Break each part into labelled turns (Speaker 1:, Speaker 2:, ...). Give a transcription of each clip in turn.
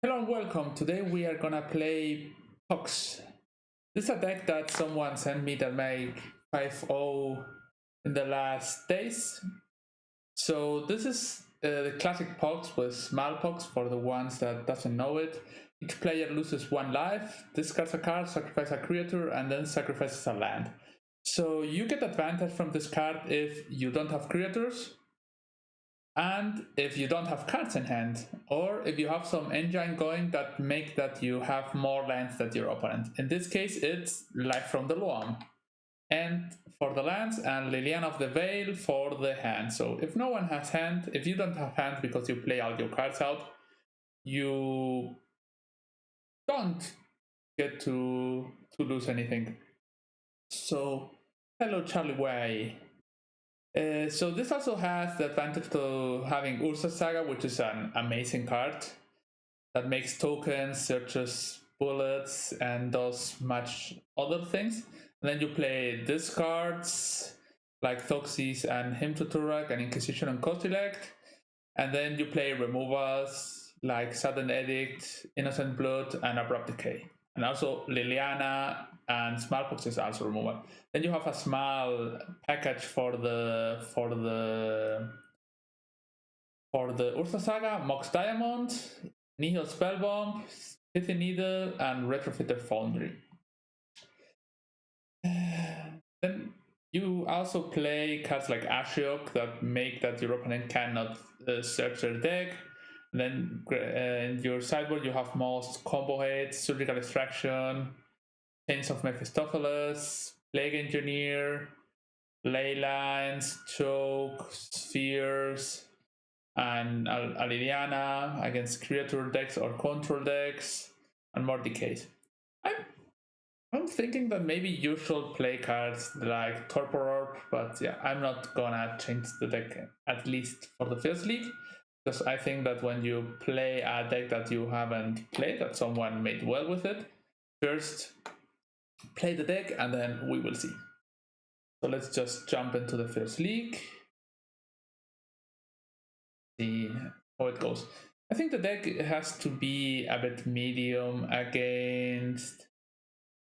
Speaker 1: Hello and welcome. Today we are gonna play Pox. This is a deck that someone sent me that made 5-0 in the last days. So this is the classic Pox with Smallpox for the ones that doesn't know it. Each player loses 1 life, discards a card, sacrifices a creature, and then sacrifices a land. So you get advantage from this card if you don't have creatures, and if you don't have cards in hand, or if you have some engine going that make that you have more lands than your opponent. In this case, it's Life from the Loam, and for the lands, and Liliana of the Veil for the hand. So if no one has hand, if you don't have hand because you play all your cards out, you don't get to lose anything. So hello Charlie Way. So this also has the advantage to having Urza Saga, which is an amazing card that makes tokens, searches bullets, and does much other things. And then you play these cards like Thoughtzeize and Hymn to Tourach and Inquisition of Kozilek. And then you play removals like Sudden Edict, Innocent Blood, and Abrupt Decay. And also Liliana and Smallpox is also removal. Then you have a small package for the Urza Saga, Mox Diamond, Nihil Spellbomb, Pithing Needle, and Retrofitter Foundry. Then you also play cards like Ashiok that make that your opponent cannot search their deck. And then in your sideboard you have most combo hits, Surgical Extraction, Chains of Mephistopheles, Plague Engineer, Ley Lines, Choke, Spheres, and a Liliana against creature decks or control decks, and more decays. I'm thinking that maybe you should play cards like Torpor Orb, but yeah, I'm not gonna change the deck, at least for the first league, because I think that when you play a deck that you haven't played, that someone made well with it, first play the deck and then we will see. So let's just jump into the first league. See how it goes. I think the deck has to be a bit medium against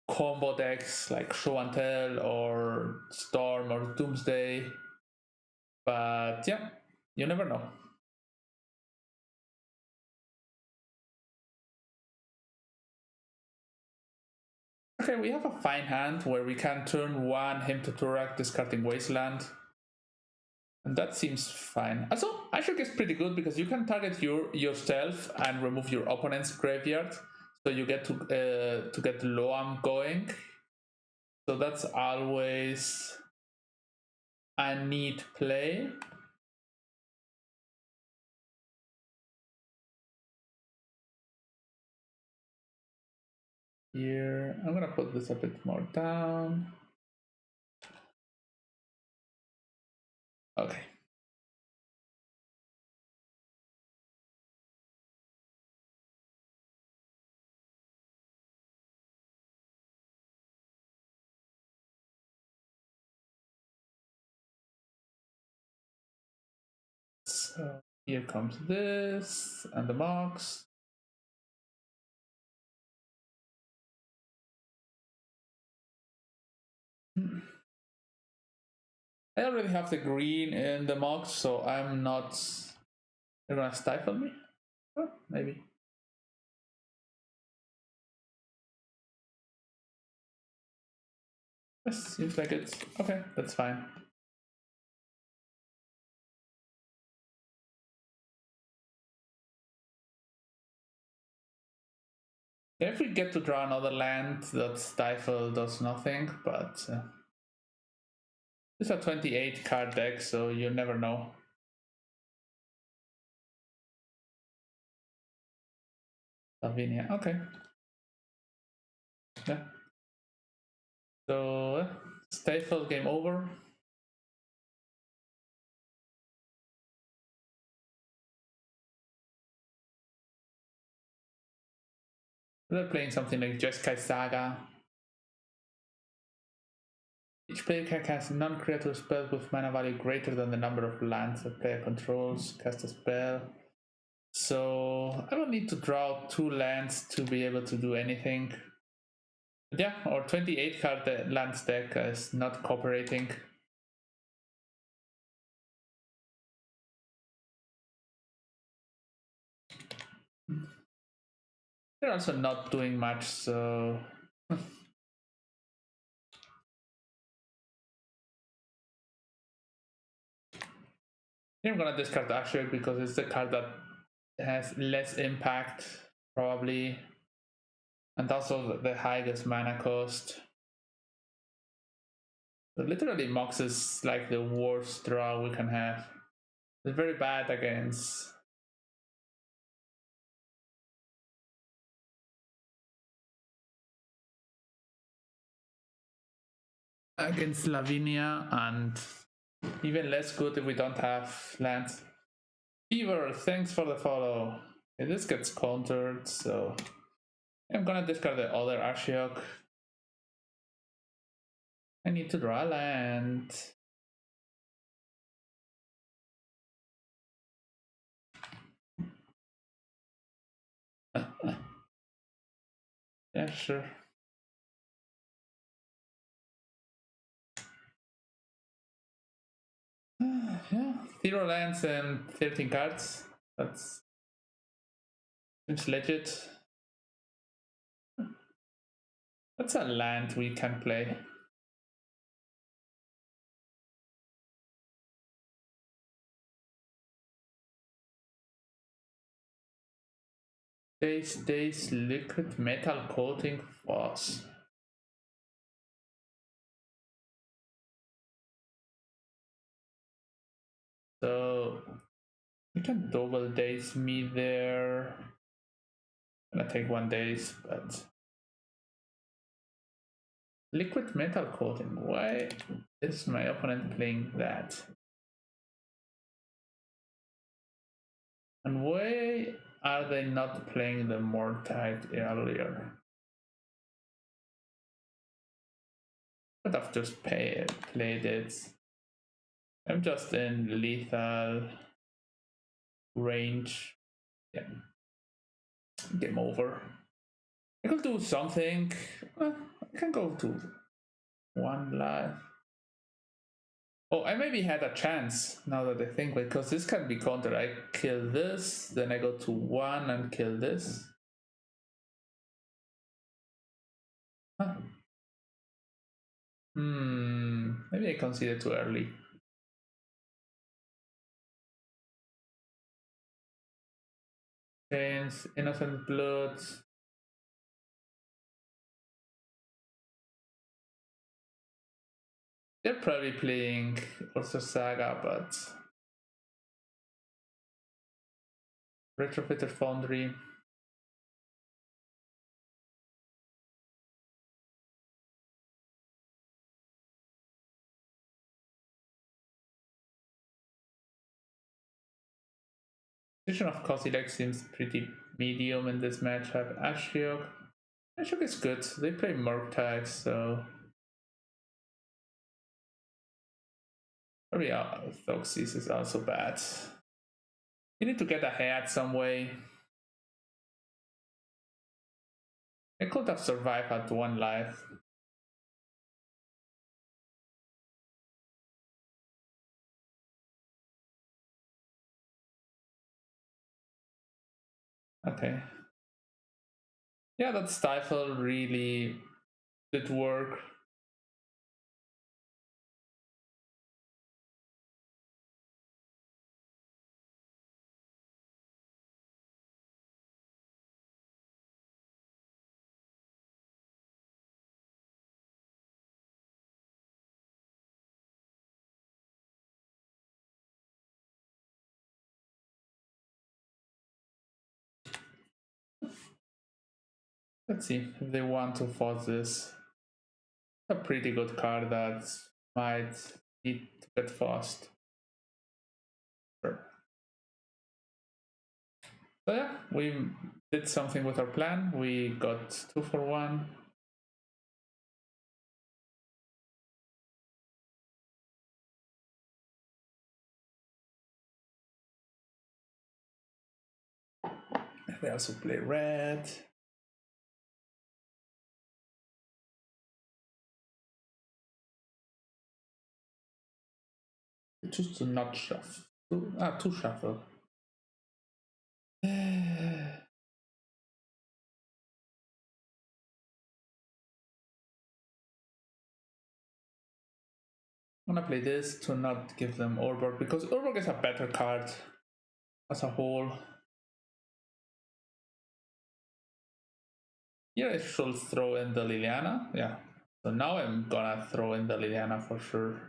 Speaker 1: combo decks like Show and Tell or Storm or Doomsday. But yeah, you never know. Okay, we have a fine hand where we can turn 1 Hymn to Tourach, discarding Wasteland. And that seems fine. Also, Ashiok is pretty good because you can target yourself and remove your opponent's graveyard. So you get to get Loam going. So that's always a neat play. Here, I'm gonna put this a bit more down. Okay. So here comes this and the Mox. I already have the green in the Mox, so I'm not. They're gonna stifle me? Oh, maybe. Yes, seems like it's okay, that's fine. If we get to draw another land, that stifle does nothing, but it's a 28 card deck, so you never know. Lavinia, okay. Yeah. So stifle, game over. They're playing something like Jeskai Saga. Each player can cast a non-creature spell with mana value greater than the number of lands the player controls, cast a spell. So so I don't need to draw 2 lands to be able to do anything. But yeah, our 28 card lands deck is not cooperating. They're also not doing much, so I'm gonna discard Ashiok because it's the card that has less impact, probably, and also the highest mana cost. So literally, Mox is like the worst draw we can have. It's very bad against Lavinia, and even less good if we don't have lands. Fever, thanks for the follow. Okay, this gets countered, so I'm gonna discard the other Ashiok. I need to draw a land. Yeah, sure. Yeah, 0 lands and 13 cards. That's seems legit. That's a land we can play. Days liquid metal coating force. So we can double days me there. I'm gonna take 1 days, but liquid metal coating. Why is my opponent playing that? And why are they not playing the more tight earlier? Could have just played it. I'm just in lethal range. Yeah. Game over. I could do something. I can go to 1 life. Oh, I maybe had a chance now that I think, because this can be countered. I kill this, then I go to 1 and kill this. Huh. Maybe I considered too early. Chains, Innocent Blood. They're probably playing also Saga, but Retrofitter Foundry. Inquisition of Kozilek seems pretty medium in this matchup. Ashiok is good. They play Murktide, so maybe Thoughtseize is also bad. You need to get ahead some way. I could have survived at 1 life. Okay. Yeah, that stifle really did work. Let's see if they want to force this. A pretty good card that might need to get fast. Sure. So yeah, we did something with our plan. We got 2 for 1. They also play red. Choose to not shuffle. To shuffle. I'm gonna play this to not give them Urborg, because Urborg is a better card as a whole. Here I should throw in the Liliana. Yeah. So now I'm gonna throw in the Liliana for sure.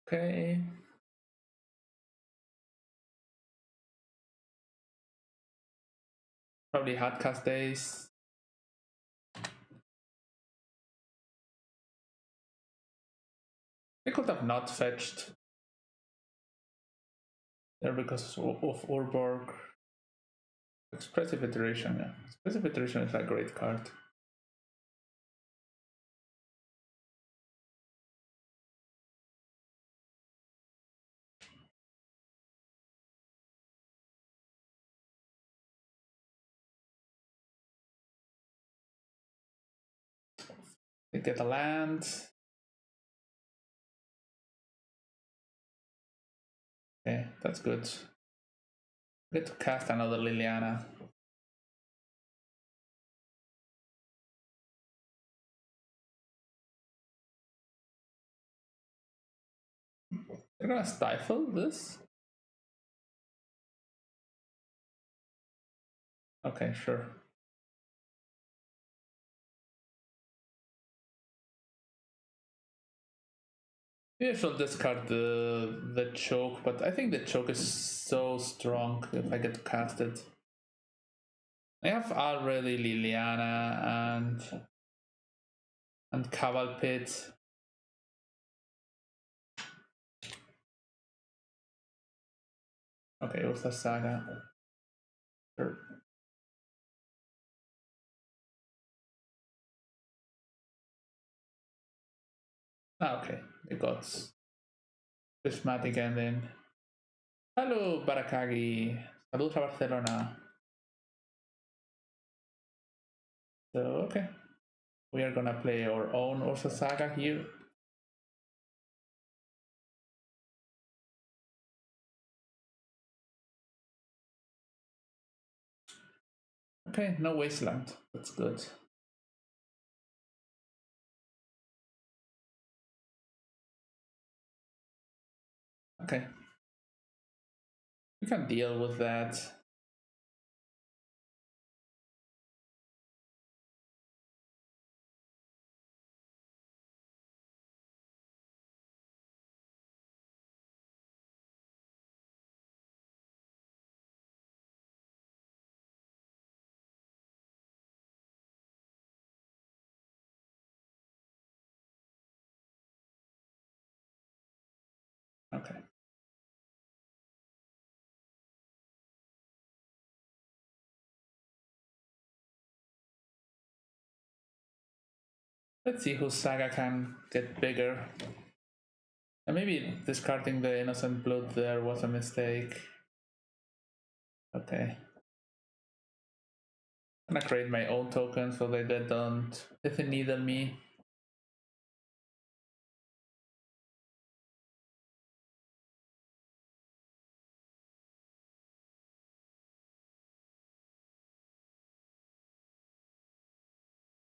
Speaker 1: Okay. Probably hardcast days. I could have not fetched there because of Urborg. Expressive Iteration, yeah. Expressive Iteration is a great card. They get a land. Okay, that's good. Get to cast another Liliana. They're gonna stifle this? Okay, sure. Maybe I should discard the choke, but I think the choke is so strong if I get to cast it. I have already Liliana and Cabal Pit. Okay, Urza Saga. Sure. Okay, they got Prismatic Ending. Hello, Barakagi. Saludos a Barcelona. So, okay. We are gonna play our own Urza Saga here. Okay, no Wasteland. That's good. Okay. We can deal with that. Okay. Let's see whose Saga can get bigger. And maybe discarding the Innocent Blood there was a mistake. Okay. I'm gonna create my own token so that they don't Pithing Needle me.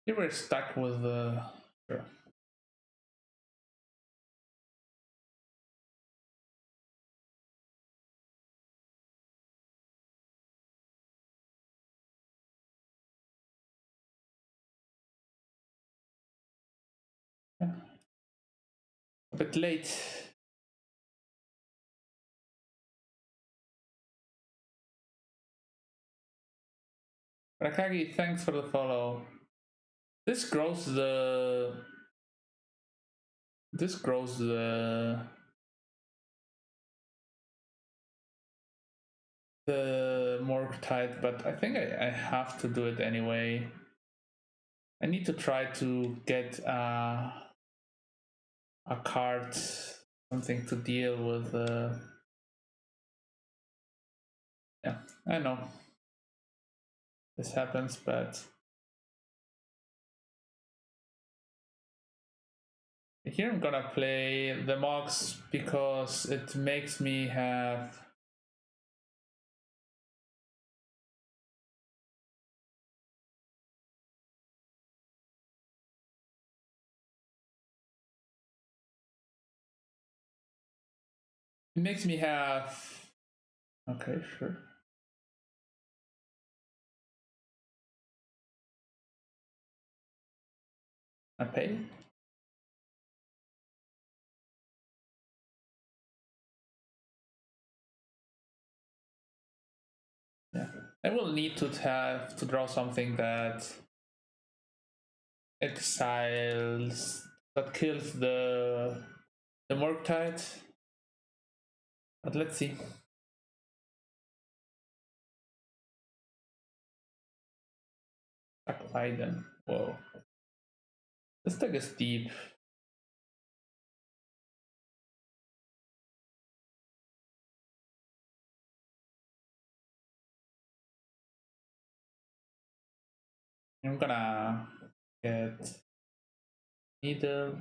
Speaker 1: You were stuck with the... Sure. Yeah. A bit late. Rakagi, thanks for the follow. This grows the the Morgue Tide, but I think I have to do it anyway. I need to try to get a card, something to deal with. Yeah, I know this happens, but here I'm gonna play the Mox because it makes me have okay, sure. I pay. Yeah, I will need to have to draw something that exiles, that kills the Murktide. But let's see. Biden. Whoa. This deck is deep. I'm gonna get Needle.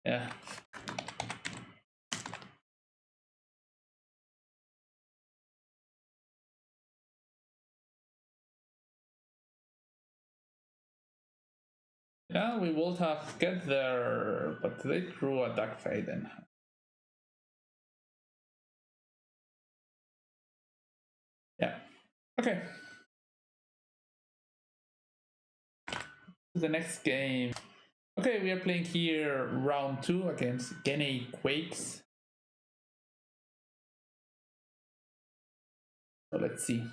Speaker 1: Yeah. Yeah, we would have get there, but they drew a Dark Faden. Yeah. Okay. The next game. Okay, we are playing here round 2 against Gene Quakes. So let's see.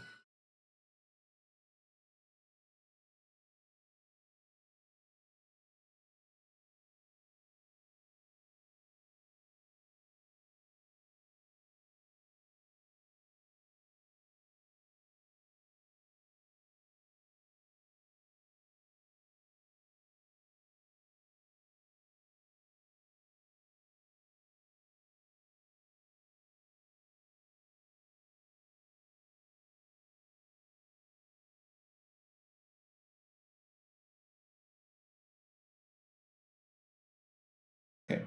Speaker 1: Okay.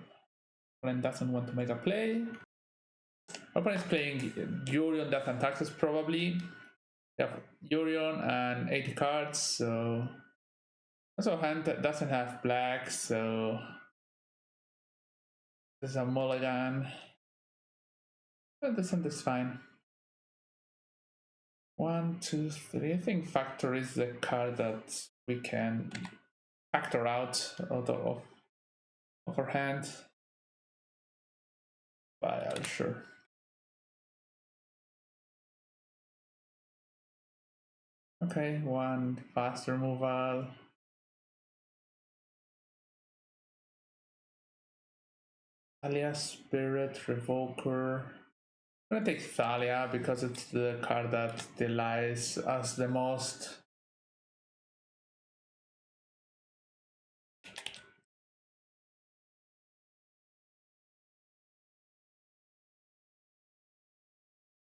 Speaker 1: Opponent doesn't want to make a play. Opponent is playing Yorion, Death and Taxes probably. They have Yorion and 80 cards, so also hand that doesn't have black, so this is a mulligan. But this hand is fine. 1, 2, 3. I think Factor is the card that we can factor out of our hand. But sure. Okay, 1 fast removal. Thalia Spirit Revoker. I'm gonna take Thalia because it's the card that delies us the most.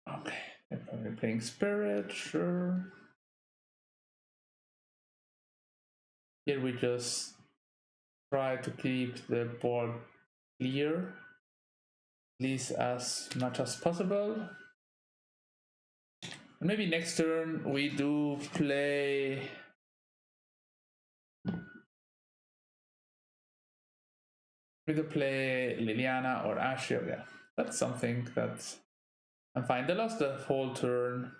Speaker 1: Okay, if I'm playing Spirit, sure. Here we just try to keep the board clear, at least as much as possible. And maybe next turn we do play. We do play Liliana or Ashiok. Yeah, that's something that I'm fine. They lost the whole turn.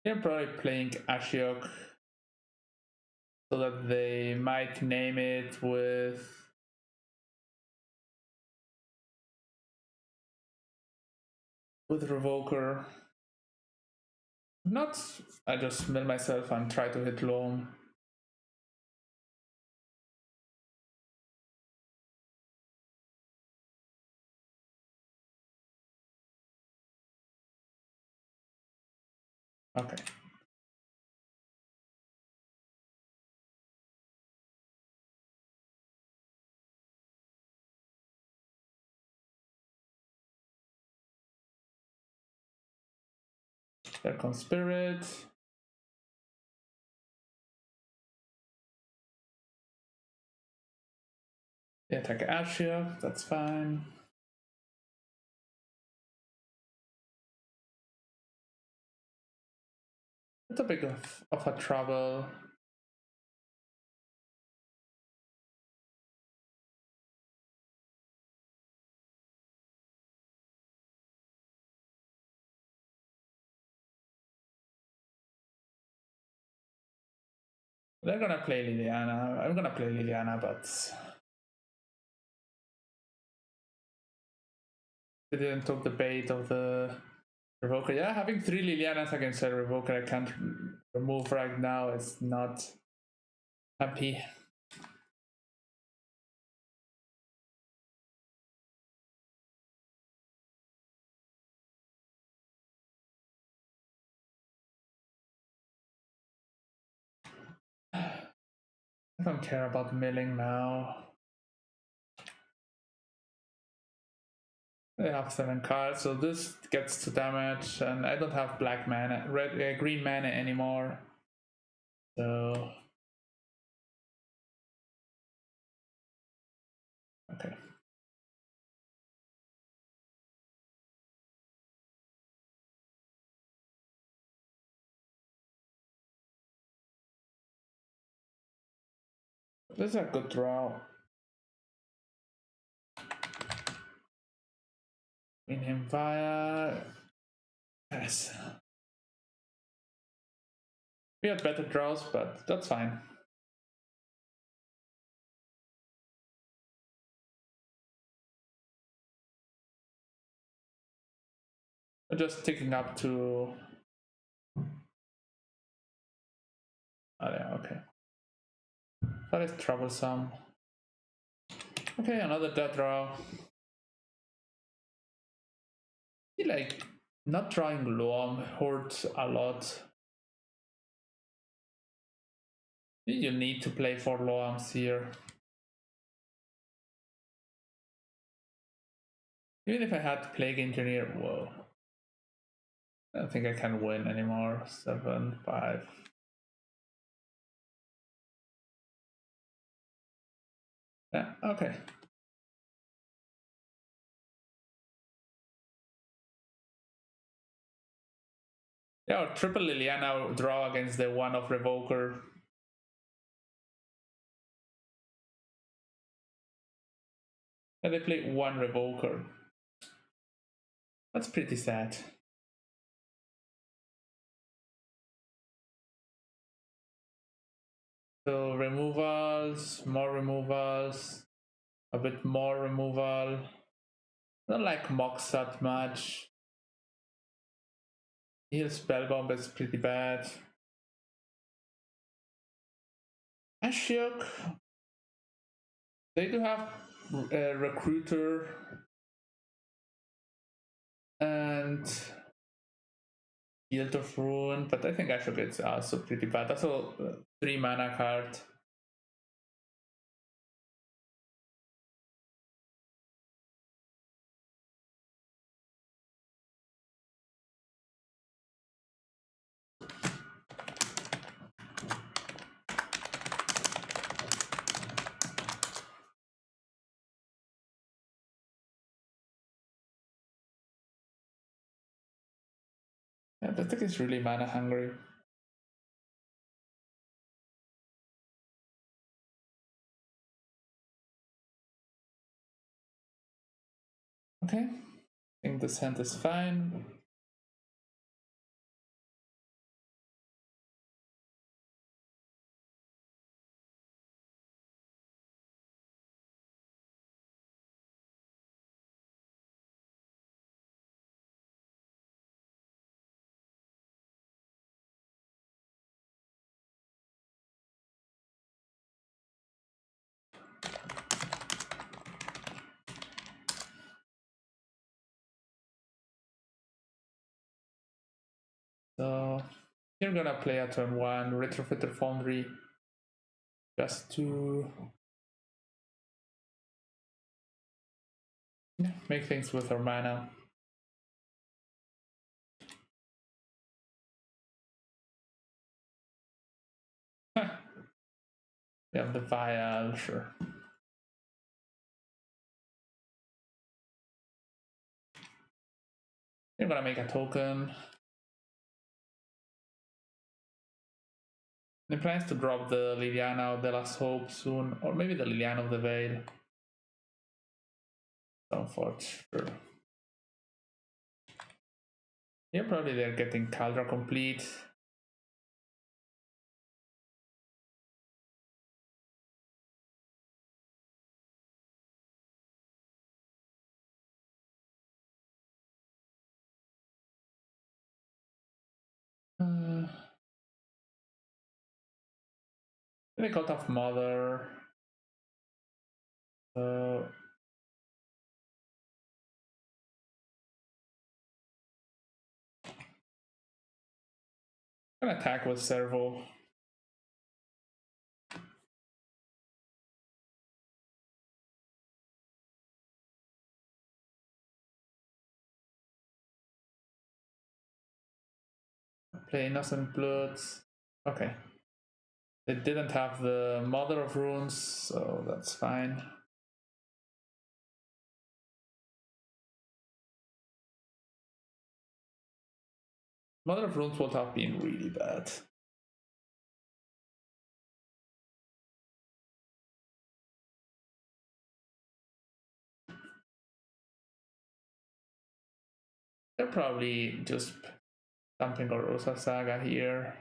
Speaker 1: They're probably playing Ashiok so that they might name it with Revoker. Not, I just mill myself and try to hit Loam. Okay. There comes Spirit. They attack Ashiok, that's fine. It's a bit of a trouble. They're gonna play Liliana. I'm gonna play Liliana, but they didn't took the bait of the Revoker. Yeah, having 3 Lilianas against a Revoker I can't remove right now is not happy. I don't care about milling now. They have 7 cards, so this gets to damage, and I don't have black mana, green mana anymore. So okay. This is a good draw. Win him via. Yes. We had better draws, but that's fine. We're just ticking up to. Oh yeah, okay. That is troublesome. Okay, another dead draw. I feel like not drawing Loam hurts a lot. You need to play for Loams here. Even if I had Plague Engineer, whoa. I don't think I can win anymore. 7, 5. Yeah, okay. Yeah, or triple Liliana draw against the one of Revoker. And they play 1 Revoker. That's pretty sad. So removals, more removals, a bit more removal. I don't like Mox that much. Nihil Spellbomb is pretty bad. Ashiok, they do have Recruiter and Guild of Ruin, but I think Ashiok is also pretty bad. That's a 3 mana card. Yeah, the deck is really mana hungry. Okay, I think this hand is fine. So You're gonna play a turn 1 Retrofitter Foundry just to make things with our mana. We have the vial, sure. You're gonna make a token. He plans to drop the Liliana of the Last Hope soon, or maybe the Liliana of the Veil. Comfort, sure. Yeah, probably they're getting Caldra complete. They got off Mother. Gonna attack with Servo. Play Innocent Bloods. Okay. They didn't have the Mother of Runes, so that's fine. Mother of Runes would have been really bad. They're probably just dumping Urza Saga here.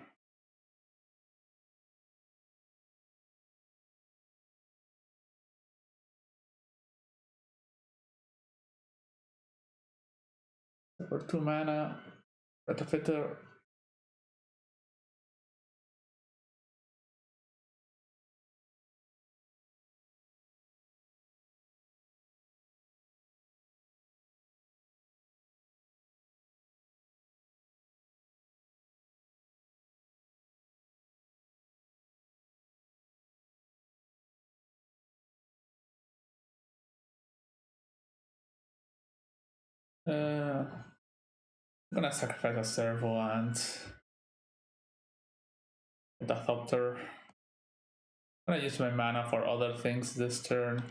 Speaker 1: For 2 mana, Retrofitter. I'm gonna sacrifice a Servo and the Thopter. I'm gonna use my mana for other things this turn.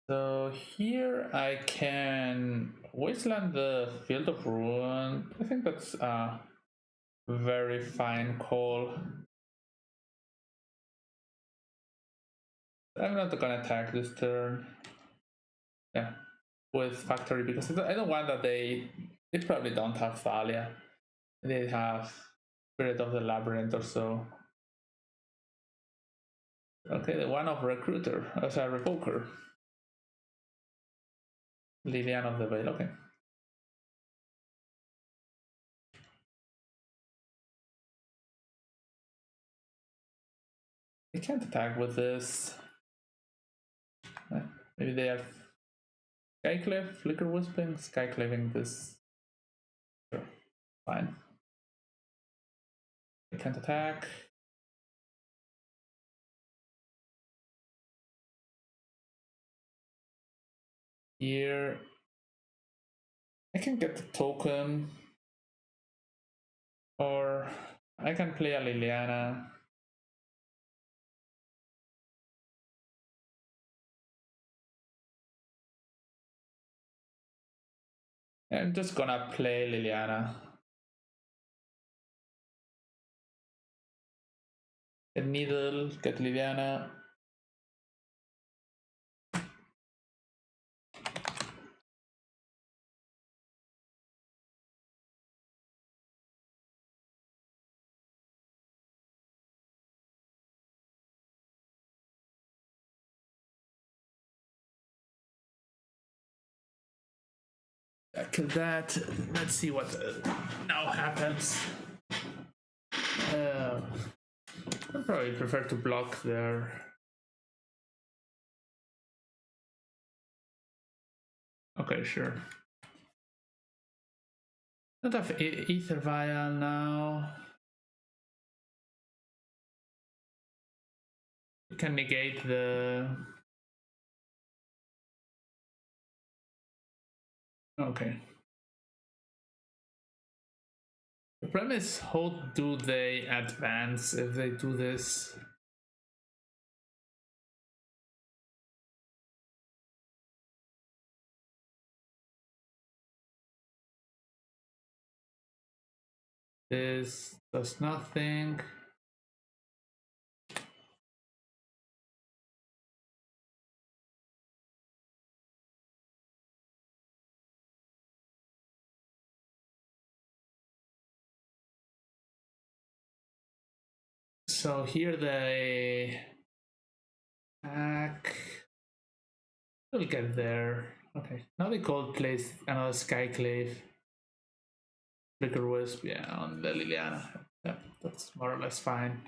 Speaker 1: So here I can Wasteland the Field of Ruin. I think that's a very fine call. I'm not gonna attack this turn. Yeah, with Factory because I don't want that they probably don't have Thalia. They have Spirit of the Labyrinth or so. Okay, the one of Recruiter as a Revoker. Liliana of the Veil, okay. They can't attack with this. Maybe they have Skyclave, Flicker Wisping, Skyclaving this. Sure, fine. They can't attack. Here, I can get the token, or I can play a Liliana. I'm just gonna play Liliana. Get Needle, get Liliana. Kill that. Let's see what now happens. I probably prefer to block there. Okay, sure. Don't have Ether Vial now. You can negate the... Okay. The problem is, how do they advance if they do this? This does nothing. So here they attack. We'll get there. Okay. Now they cold place another Skyclave. Flicker Wisp, yeah, on the Liliana. Yeah, that's more or less fine.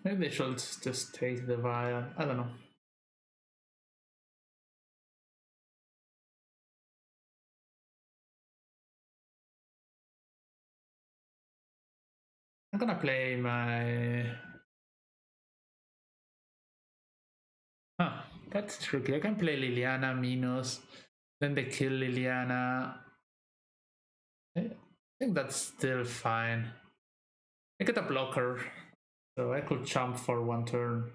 Speaker 1: Maybe they should just take the vial. I don't know. I'm gonna play my... Huh, that's tricky. I can play Liliana Minos, then they kill Liliana. I think that's still fine. I get a blocker, so I could jump for one turn.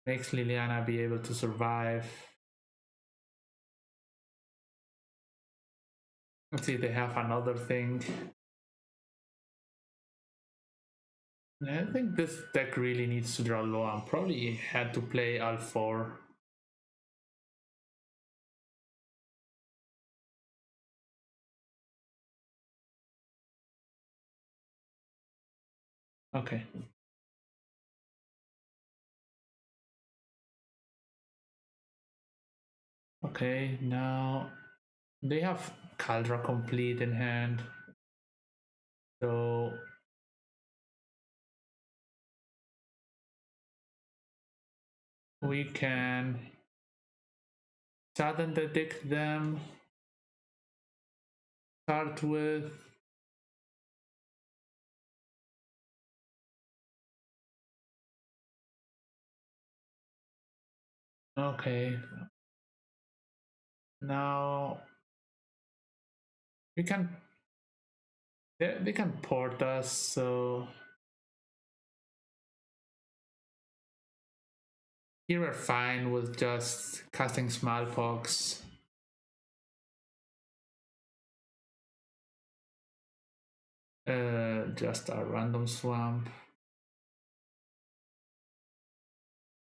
Speaker 1: Makes Liliana be able to survive. Let's see, they have another thing. I think this deck really needs to draw Loam. Probably had to play all 4. Okay. Okay, now they have Kaldra complete in hand. So we can Sudden Edict them. Start with okay. Now we can they can port us, so here we're fine with just casting Smallpox. Just a random swamp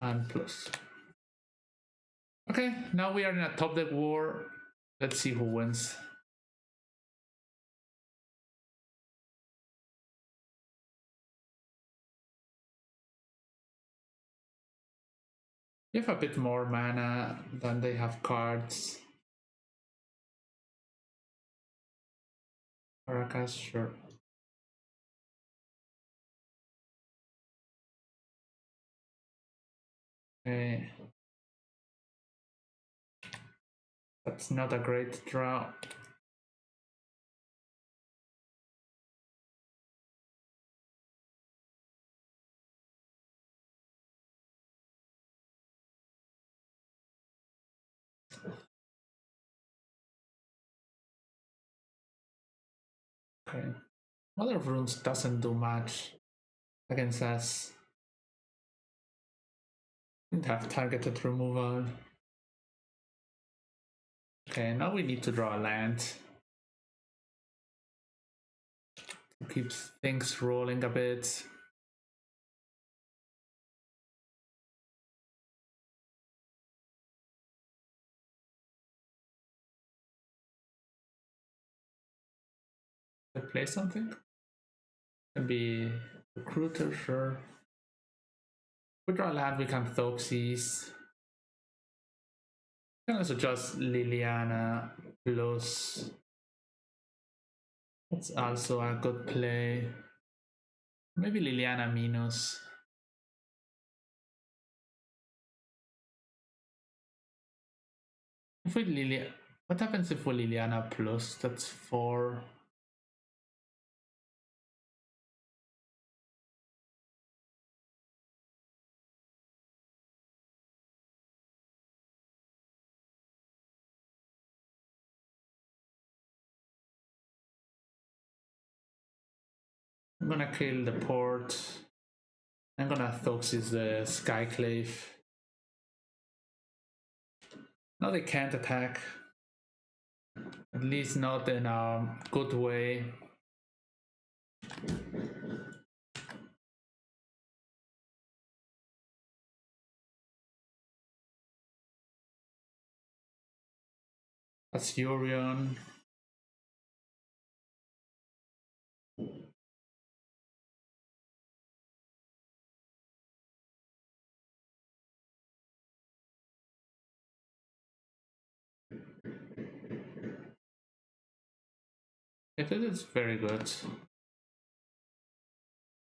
Speaker 1: and plus. Okay, now we are in a top deck war. Let's see who wins. You have a bit more mana than they have cards. Caracas, sure. Okay. That's not a great draw. Okay. Mother of Runes doesn't do much against us. Didn't have targeted removal. Okay, now we need to draw a land. Keeps things rolling a bit. Should I play something? Can be Recruiter, sure. We draw a land, we can Thoughtseize. We can also just Liliana plus. That's also a good play. Maybe Liliana minus. If we what happens if we Liliana plus? That's 4. I'm gonna kill the port. I'm gonna Thoughtseize the Skyclave. No, they can't attack. At least not in a good way. That's Urion. It is very good.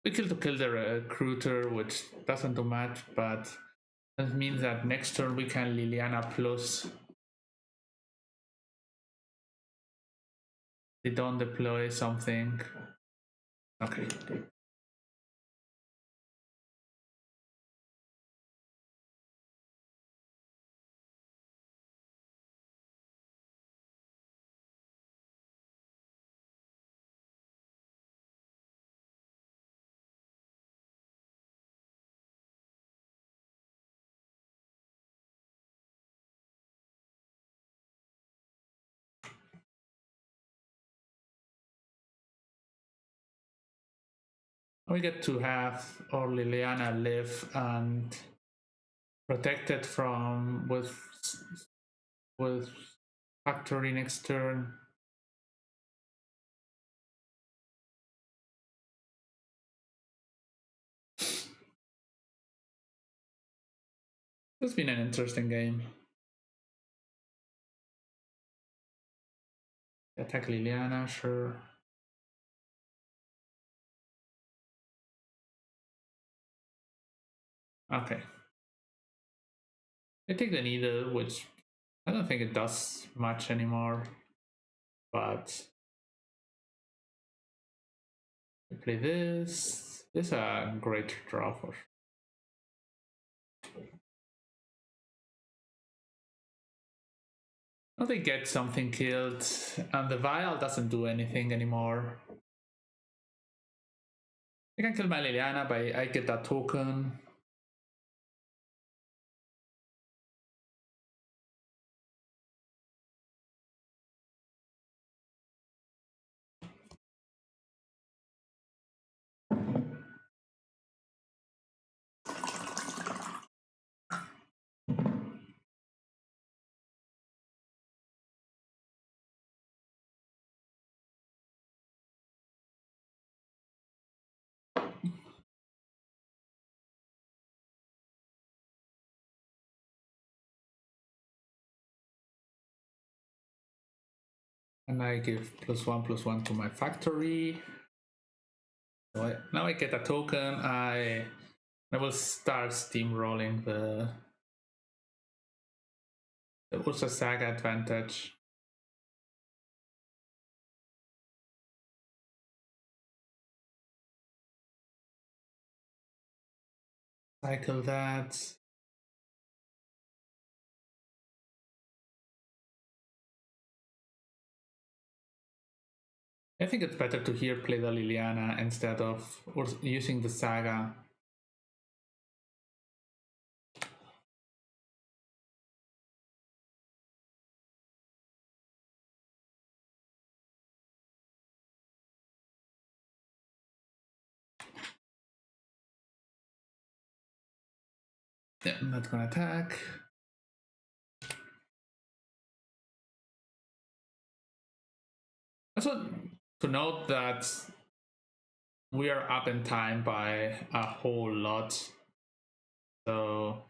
Speaker 1: We kill the recruiter, which doesn't do much, but that means that next turn we can Liliana plus. They don't deploy something. Okay. We get to have our Liliana live and protected from with factory next turn. It's been an interesting game. Attack Liliana, sure. Okay. I take the needle, which I don't think it does much anymore, but we play this. This is a great draw for sure. Now they get something killed, and the vial doesn't do anything anymore. I can kill my Liliana, but I get that token. And I give +1/+1 to my factory. So now I get a token. I will start steamrolling the Urza Saga advantage. Cycle that. I think it's better to here play the Liliana instead of using the Saga. Yeah, I'm not gonna attack. Also, to note that we are up in time by a whole lot. So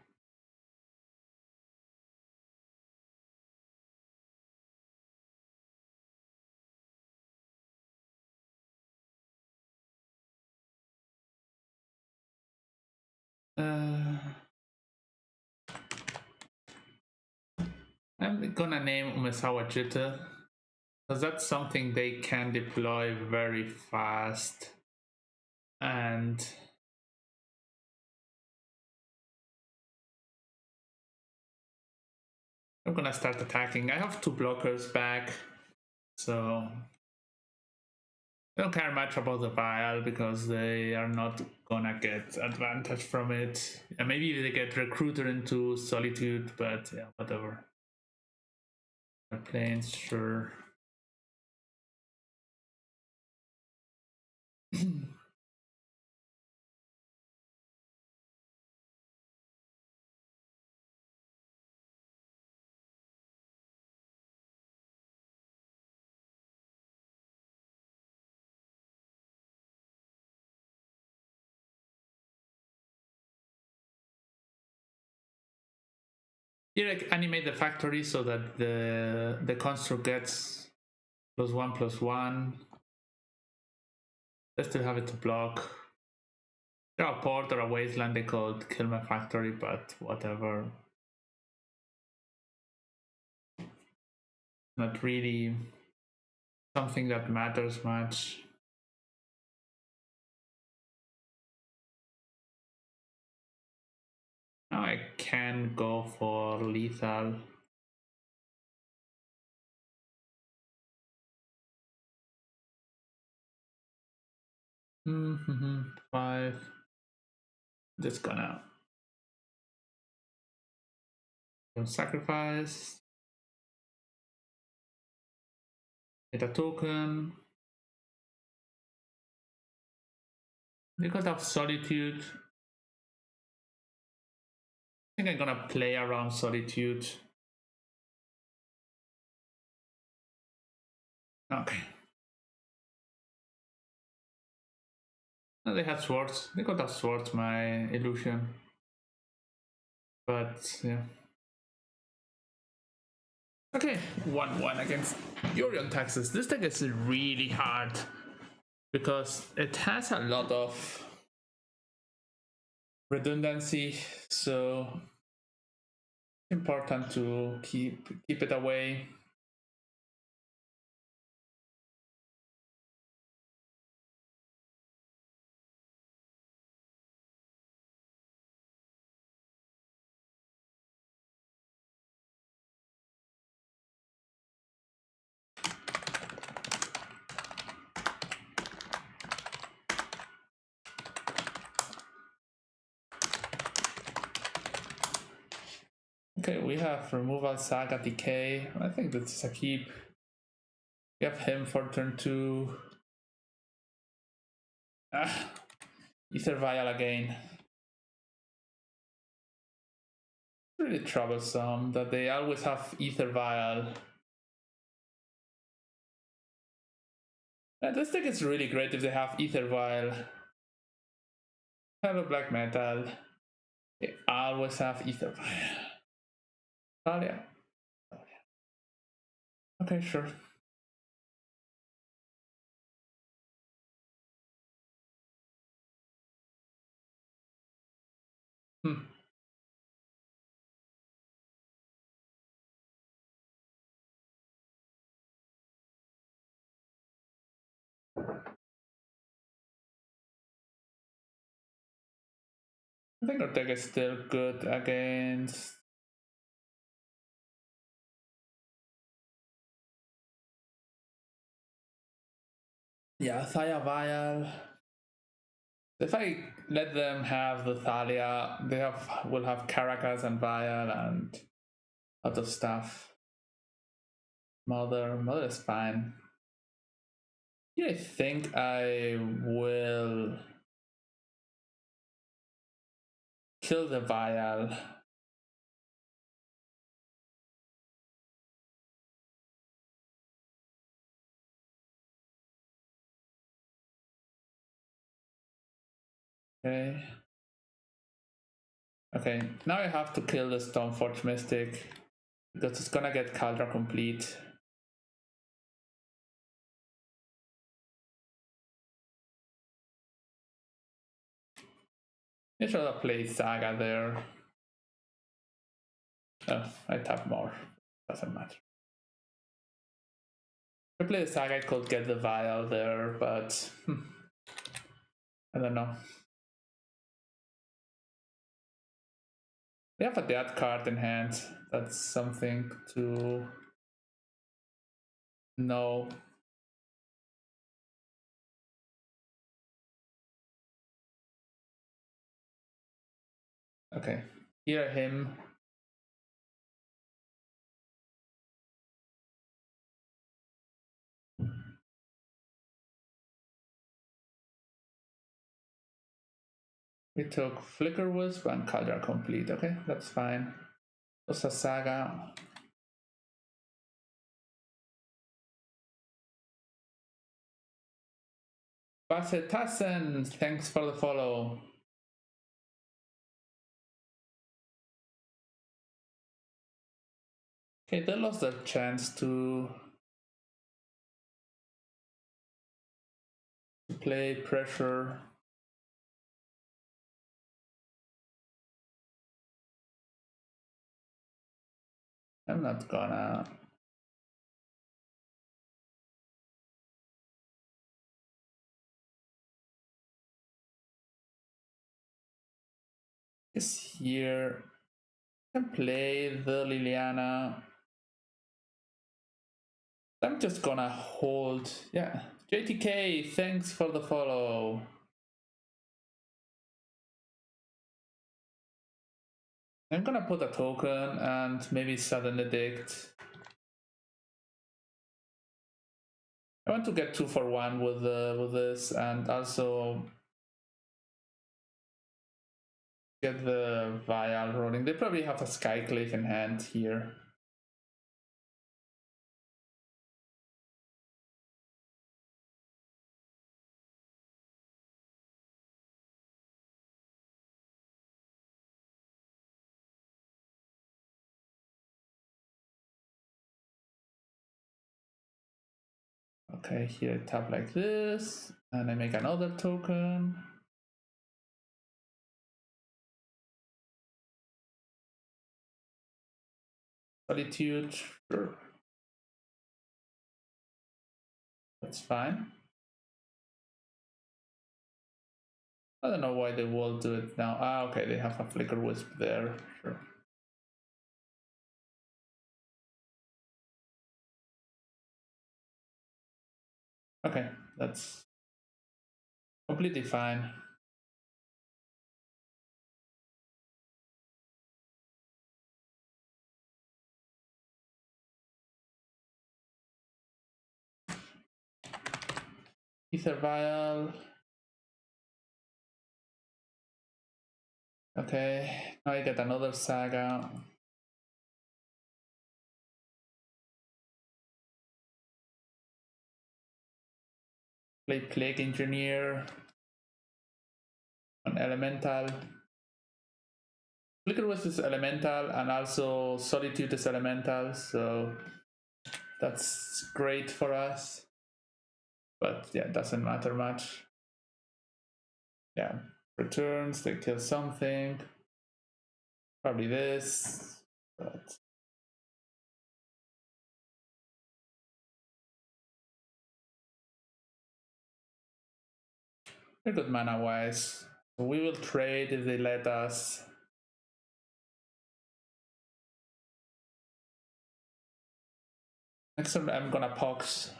Speaker 1: I'm gonna name Umesawa Jitter, because that's something they can deploy very fast. And I'm gonna start attacking. I have 2 blockers back, so I don't care much about the vial because they are not gonna get advantage from it. And maybe they get recruited into Solitude, but yeah, whatever. Planes, sure. Here I animate the factory so that the construct gets +1/+1. I still have it to block. There are a port or a wasteland they called kill my factory, but whatever. Not really something that matters much. Now I can go for lethal. Mm-hmm. 5. Just gonna sacrifice. Get a token. Because of Solitude. I think I'm gonna play around Solitude. Okay. No, they have swords. They could have swords, my illusion. But yeah. Okay, 1-1 against Yorion Taxes. This deck is really hard because it has a lot of redundancy, so important to keep it away. Okay, we have removal, Saga, Decay. I think that's a keep. We have him for turn 2. Ether Vial again. Really troublesome that they always have Ether Vial. This deck is really great if they have Ether Vial. Hello, Black Metal. They always have Ether Vial. Thalia. Okay, sure. I think our deck is still good against. Yeah, Thaya Vial. If I let them have the Thalia, they will have Caracas and Vial and other stuff. Mother is fine. Yeah, I think I will kill the Vial. Okay. Okay, now I have to kill the Stoneforge Mystic because it's gonna get Caldra complete. I should have played Saga there. Oh, I tap more. Doesn't matter. If I play the Saga, I could get the Vial there, but I don't know. We have a death card in hand. That's something to know. Okay, hear him. We took Flicker Wisp and Caldera Complete. Okay, that's fine. Also Saga. Basetassen, thanks for the follow. Okay, they lost their chance to play pressure. I'm not gonna. Is here. I can play the Liliana. I'm just gonna hold. Yeah, JTK, thanks for the follow. I'm gonna put a token and maybe Sudden Edict. I want to get 2 for 1 with this, and also get the Vial rolling. They probably have a Skyclave in hand here. Okay, here I tap like this, and I make another token. Solitude, sure. That's fine. I don't know why they will do it now. Ah, okay, they have a Flicker Wisp there, sure. Okay, that's completely fine. Ether Vial. Okay, now I get another Saga. Play Plague Engineer. An Elemental. Flicker Wisp is Elemental, and also Solitude is Elemental, so that's great for us. But yeah, it doesn't matter much. Yeah, returns, they kill something. Probably this, but they're good mana wise. So we will trade if they let us. Next time I'm gonna Pox.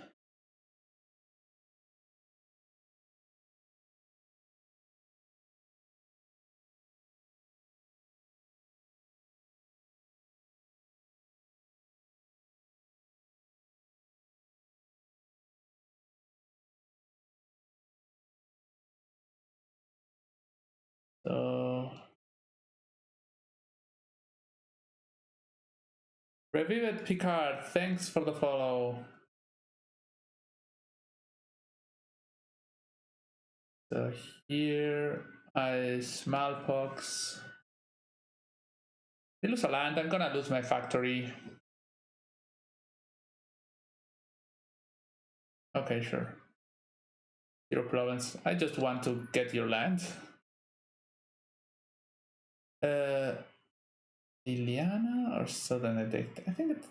Speaker 1: So Revivet Picard, thanks for the follow. So here I Smallpox. They lose a land, I'm gonna lose my factory. Okay, sure. Zero problems. I just want to get your land. Liliana or Sudden Edict? I think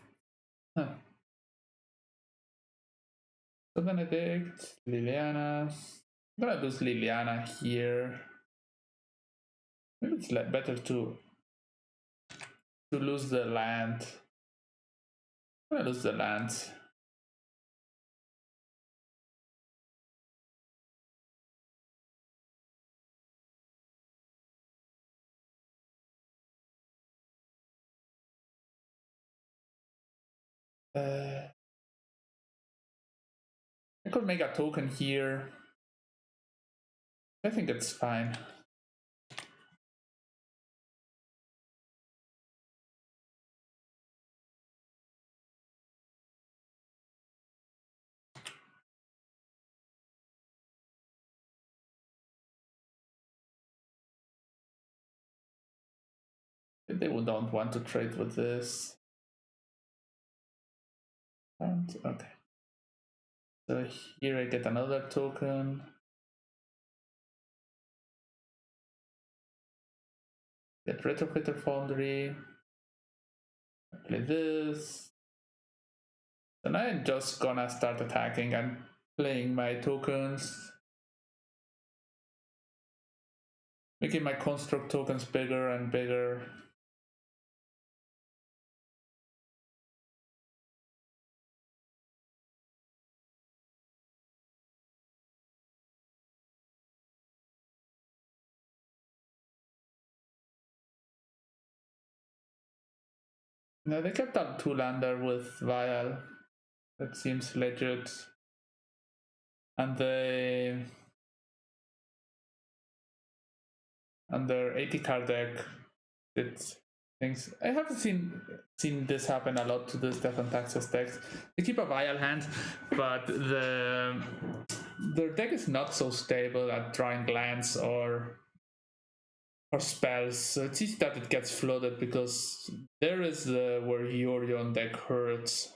Speaker 1: Sudden Edict, Liliana. I'm gonna lose Liliana here. Maybe it's better to lose the land. I'm gonna lose the land. I could make a token here. I think it's fine. They don't want to trade with this. And, okay. So here I get another token. Get Retrofitter Foundry. Play this. And I'm just gonna start attacking and playing my tokens. Making my construct tokens bigger and bigger. Now they kept up 2-lander with Vial. That seems legit. And they their 80 card deck did things. I haven't seen this happen a lot to this Death and Taxes decks. They keep a Vial hand, but their deck is not so stable at drawing lands or spells. So it's easy that it gets flooded because there is where Yorion deck hurts.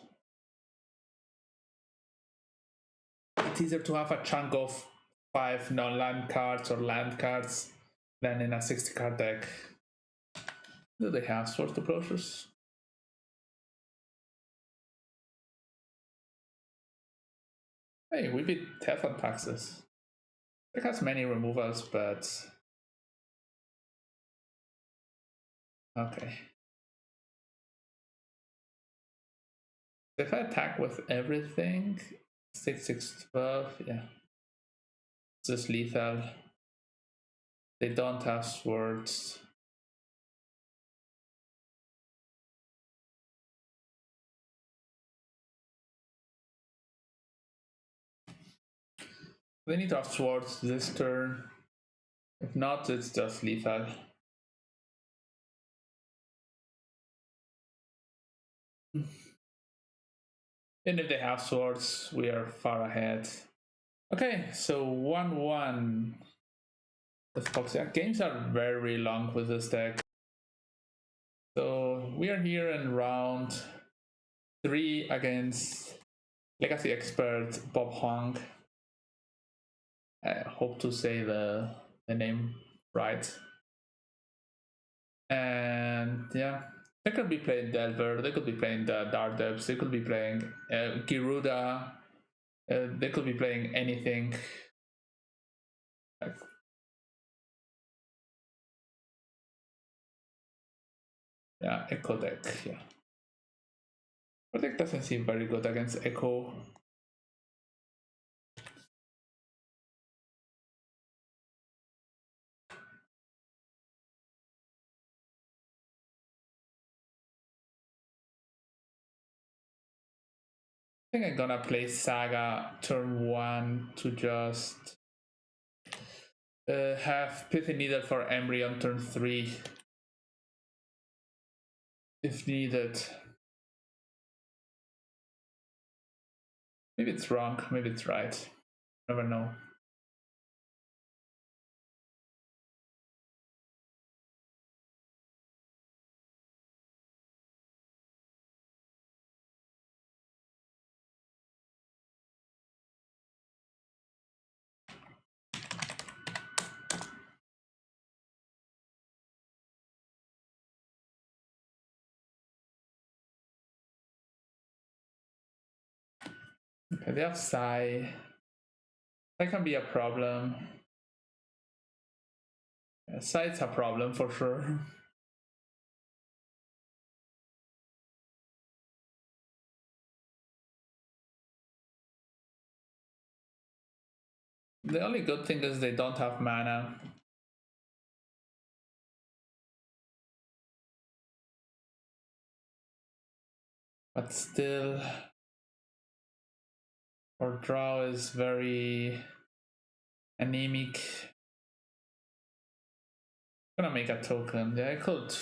Speaker 1: It's easier to have a chunk of 5 non-land cards or land cards than in a 60 card deck. Do they have Sword Approachers? Hey, we beat Death and Taxes. It has many removals, but okay. If I attack with everything, 6/6/12, yeah. It's just lethal. They don't have swords. They need to have swords this turn. If not, it's just lethal. And if they have swords, we are far ahead. Okay, so 1-1 with Pox. Yeah, games are very long with this deck. So we are here in round 3 against Legacy expert Bob Huang. I hope to say the name right. And yeah, they could be playing Delver, they could be playing the Dardeps, they could be playing Giruda, they could be playing anything. Yeah, Echo deck, yeah. But deck doesn't seem very good against Echo. I think I'm gonna play Saga turn 1 to just have Pithing Needle for Emry on turn 3 if needed. Maybe it's wrong, maybe it's right. Never know. Okay, they have Psy. That can be a problem. Yeah, Psy's a problem for sure. The only good thing is they don't have mana. But still, our draw is very anemic. I'm gonna make a token. Yeah, I could.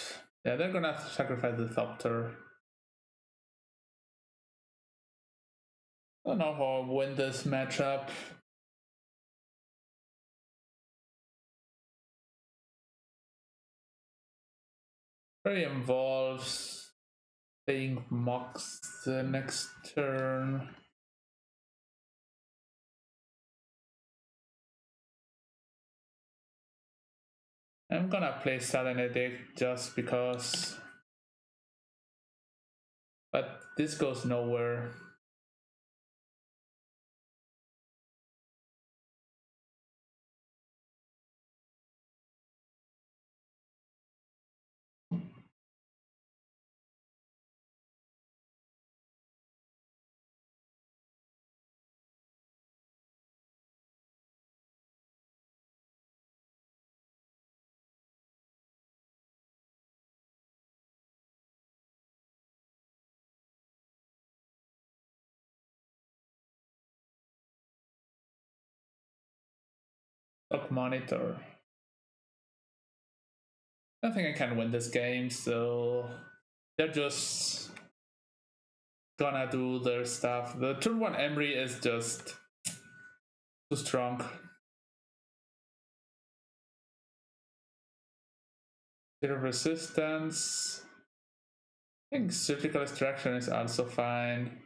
Speaker 1: Yeah, they're gonna sacrifice the Thopter. I don't know how I win this matchup. Very involves playing Mox the next turn. I'm gonna play Sudden Edict just because. But this goes nowhere. Stock monitor. I don't think I can win this game, so they're just gonna do their stuff. The turn 1 Emery is just too strong. Zero resistance. I think surgical extraction is also fine.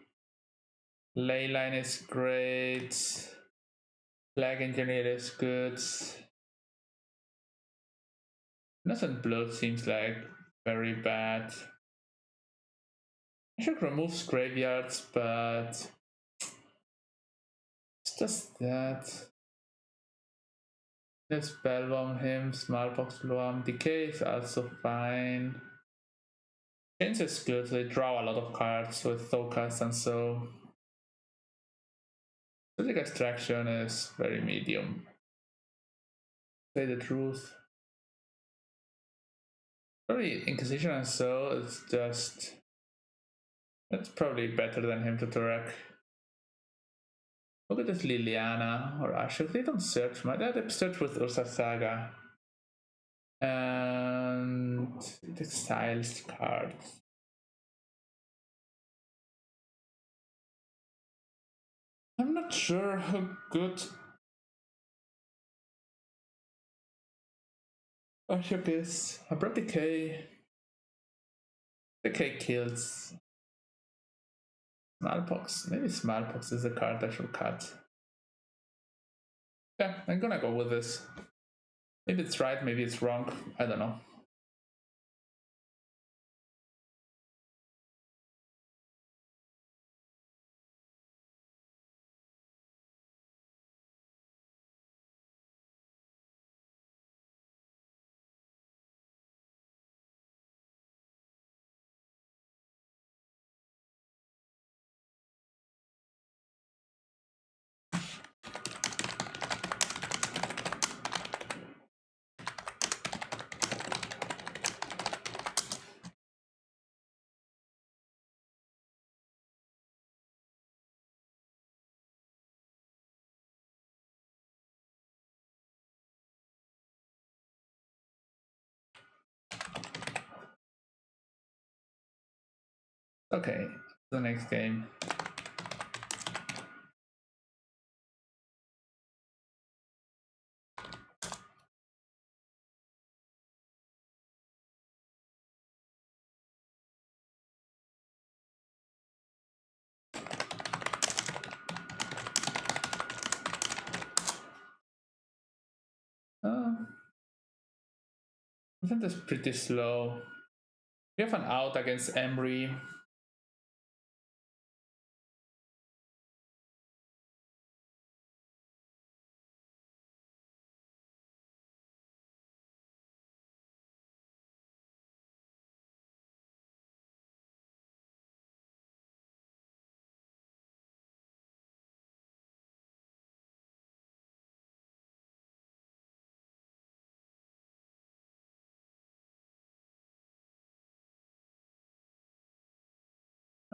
Speaker 1: Leyline is great. Flag engineer is good. Innocent blood seems like very bad. Ashiok removes graveyards, but it's just that. Nihil Spellbomb him, Smallpox, Loam, Decay is also fine. Chains is good, they draw a lot of cards with Thoughtseize and so. Physical extraction is very medium. Say the truth. Probably Inquisition and so is just. That's probably better than him to Tourach. Look at this Liliana or Ashiok. They don't search much. They search with Urza Saga. And it exiles cards. I'm not sure how good Ashiok is. Abrupt Decay. Decay kills. Smallpox. Maybe Smallpox is a card I should cut. Yeah, I'm gonna go with this. Maybe it's right, maybe it's wrong. I don't know. Okay, the next game. I think that's pretty slow. We have an out against Emery.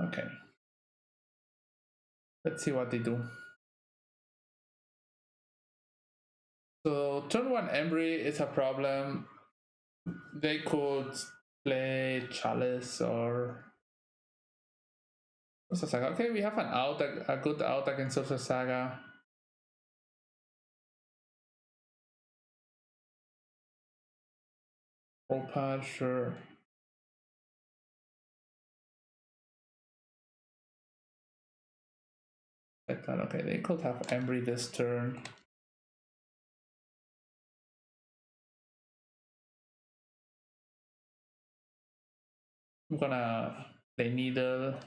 Speaker 1: Okay. Let's see what they do. So turn 1 Embry is a problem. They could play Chalice or Urza Saga. Okay, we have an out, a good out against Urza Saga. Opal, sure. Okay, they could have Embry this turn. I'm gonna play Needle.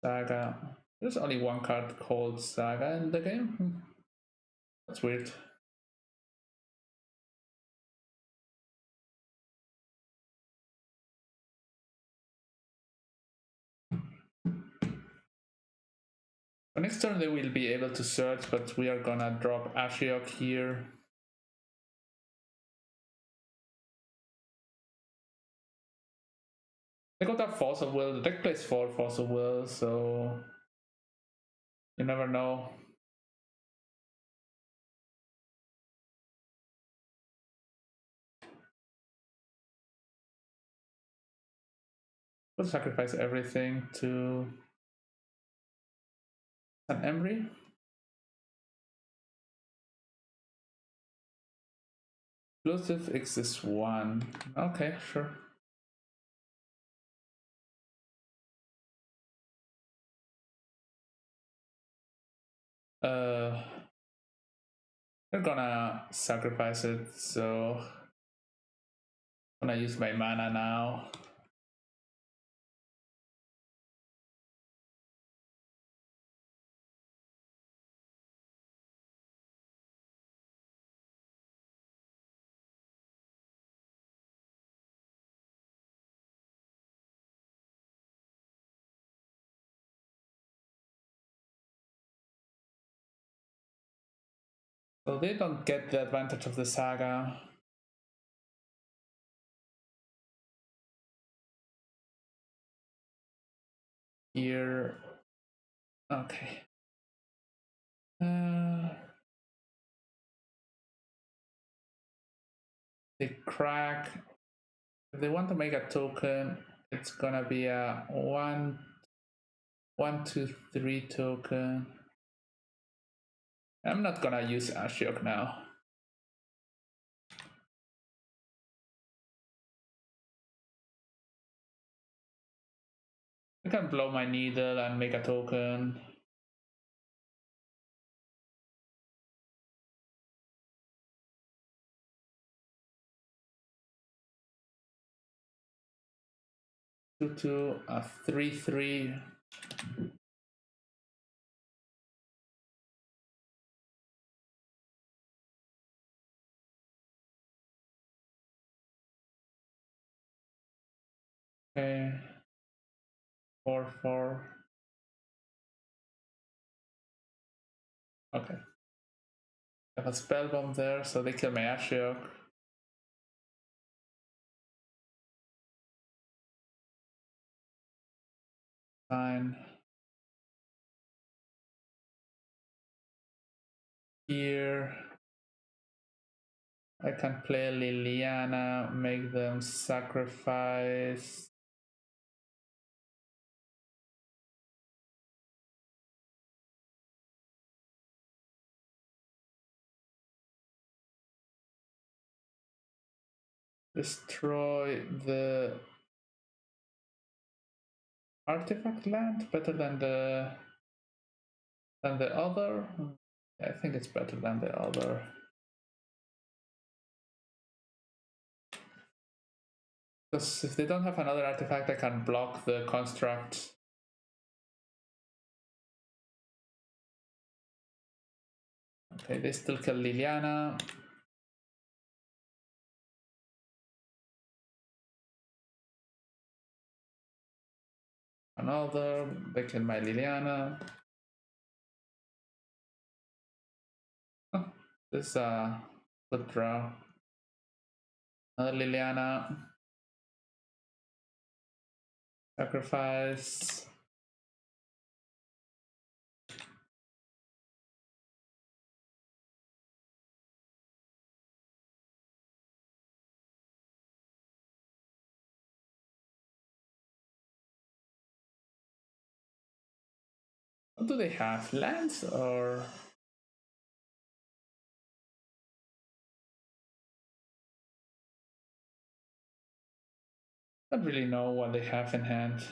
Speaker 1: Saga. There's only one card called Saga in the game. That's weird. Next turn they will be able to search, but we are gonna drop Ashiok here. They got a Fossil Will. The deck plays 4 Fossil Will, so you never know. We'll sacrifice everything to an Embry. Explosive exists 1. Okay, sure. They're gonna sacrifice it, so I'm gonna use my mana now. So they don't get the advantage of the Saga. Here. Okay. They crack. If they want to make a token, it's gonna be a 1, 2, 3 token. I'm not gonna use Ashiok now. I can blow my Needle and make a token. Two, a 3/3. Okay. 4/4. Okay. I have a Spellbomb there, so they kill my Ashiok. Fine. Here. I can play Liliana, make them sacrifice. Destroy the artifact land better than the other. I think it's better than the other. Because if they don't have another artifact, I can block the construct. Okay, they still kill Liliana. Another, they kill my Liliana. Oh, this is a good draw. Another Liliana. Sacrifice. What do they have? Lands or? I don't really know what they have in hand.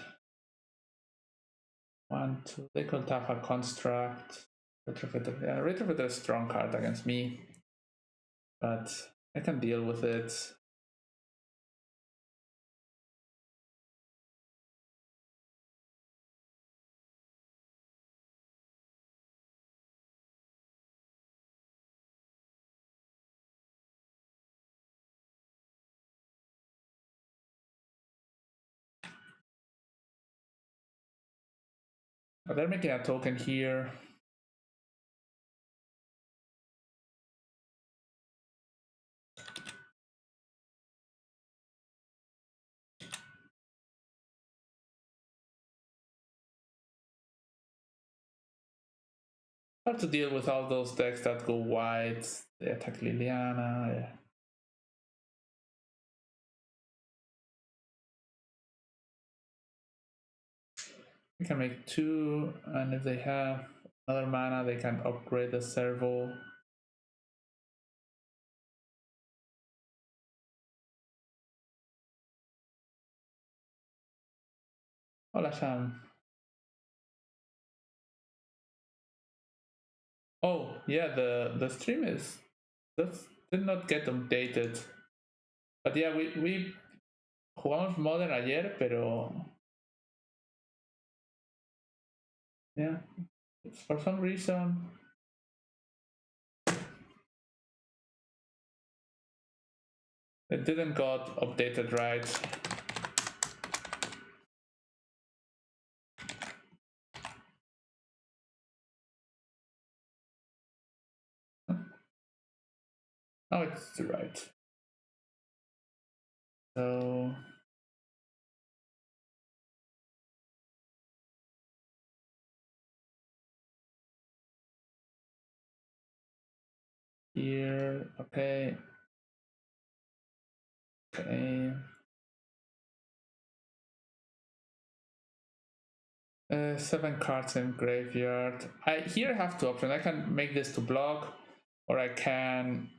Speaker 1: 1, 2. They could have a construct. Retrofitter. Yeah, Retrofitter is a strong card against me, but I can deal with it. But they're making a token here. Hard to deal with all those decks that go wide. They attack Liliana. Yeah. We can make 2, and if they have another mana, they can upgrade the servo. Hola, Sham. Oh, yeah, the stream is did not get updated. But yeah, we jugamos Modern ayer, pero yeah, for some reason it didn't got updated right. Oh, it's right. So here, okay. Okay. 7 cards in graveyard. I here have 2 options. I can make this to block, or I can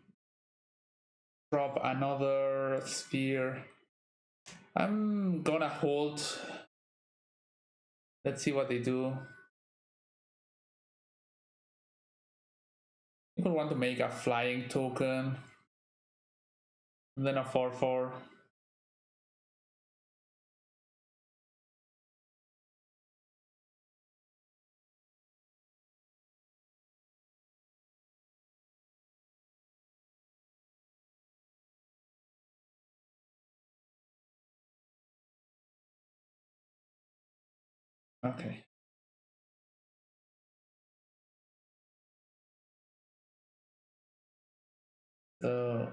Speaker 1: drop another sphere. I'm gonna hold. Let's see what they do. People want to make a flying token, and then a 4/4. Okay. So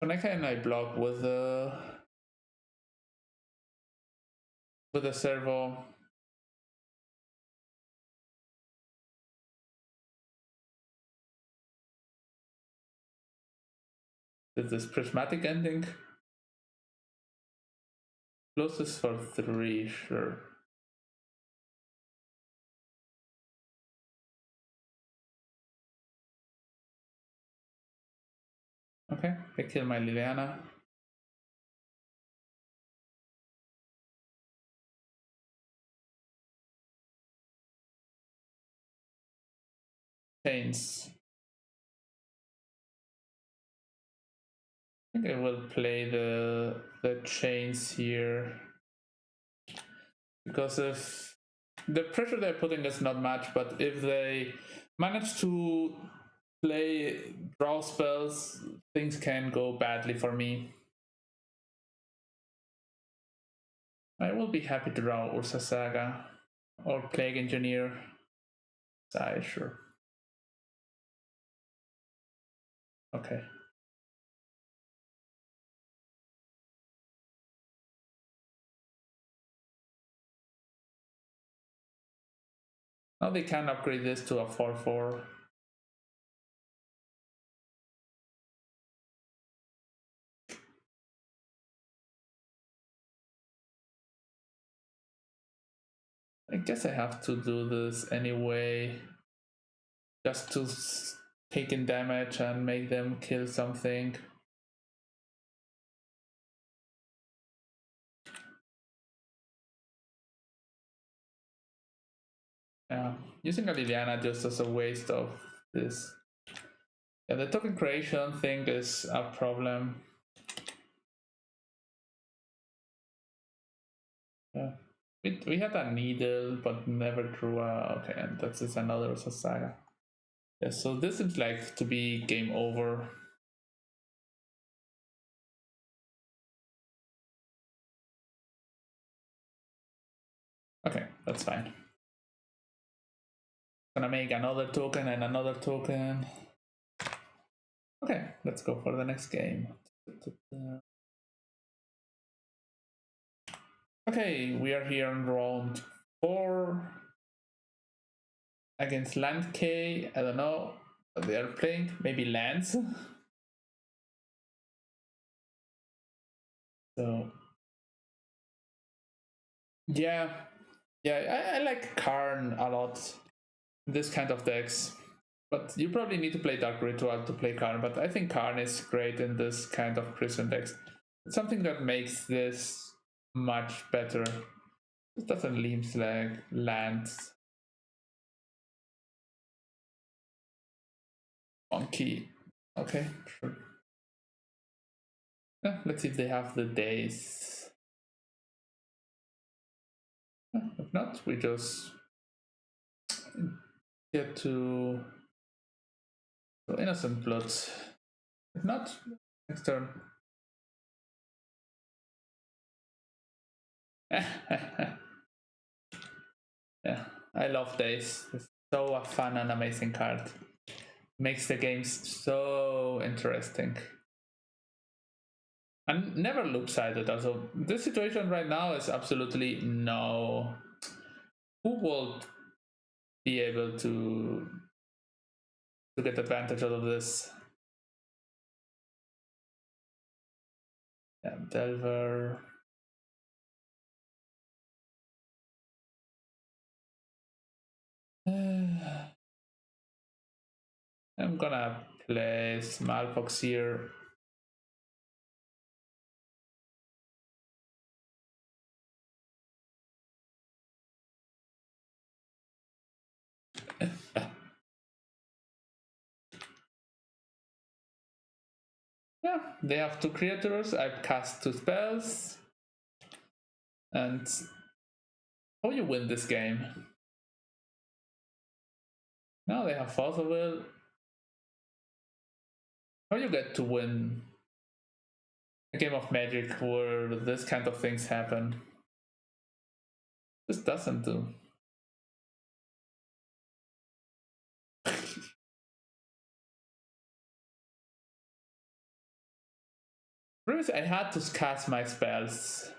Speaker 1: connect and I block with the servo. Is this prismatic ending? Closest for 3, sure. Okay, I kill my Liliana. Chains. I think I will play the chains here, because if the pressure they're putting is not much, but if they manage to play draw spells, things can go badly for me. I will be happy to draw Urza Saga or Plague Engineer. Sure. Okay. Now they can upgrade this to a 4/4. I guess I have to do this anyway, just to take in damage and make them kill something. Yeah, using a Liliana just as a waste of this. Yeah, the token creation thing is a problem. Yeah, we had a needle, but never drew a. Okay, and that's just another Saga. Yeah, so this seems like to be game over. Okay, that's fine. Gonna make another token and another token. Okay, let's go for the next game. Okay, we are here on round 4 against Land K. I don't know what they are playing. Maybe lands. So yeah, I like Karn a lot. This kind of decks. But you probably need to play Dark Ritual to play Karn, but I think Karn is great in this kind of prison decks. It's something that makes this much better. It doesn't leave like lands. Monkey. Okay, sure. Yeah, let's see if they have the days. If not, we just get to Innocent Blood. If not, next turn. Yeah, I love days. It's so a fun and amazing card. Makes the games so interesting. And never loop-sided also. This situation right now is absolutely no. Who will be able to get advantage out of this? Yeah, Delver. I'm gonna play Smallpox here. Yeah, they have 2 creatures. I've cast 2 spells. And how you win this game? Now they have Fossil Will. How you get to win a game of Magic where this kind of things happen? This doesn't do. Previously, I had to cast my spells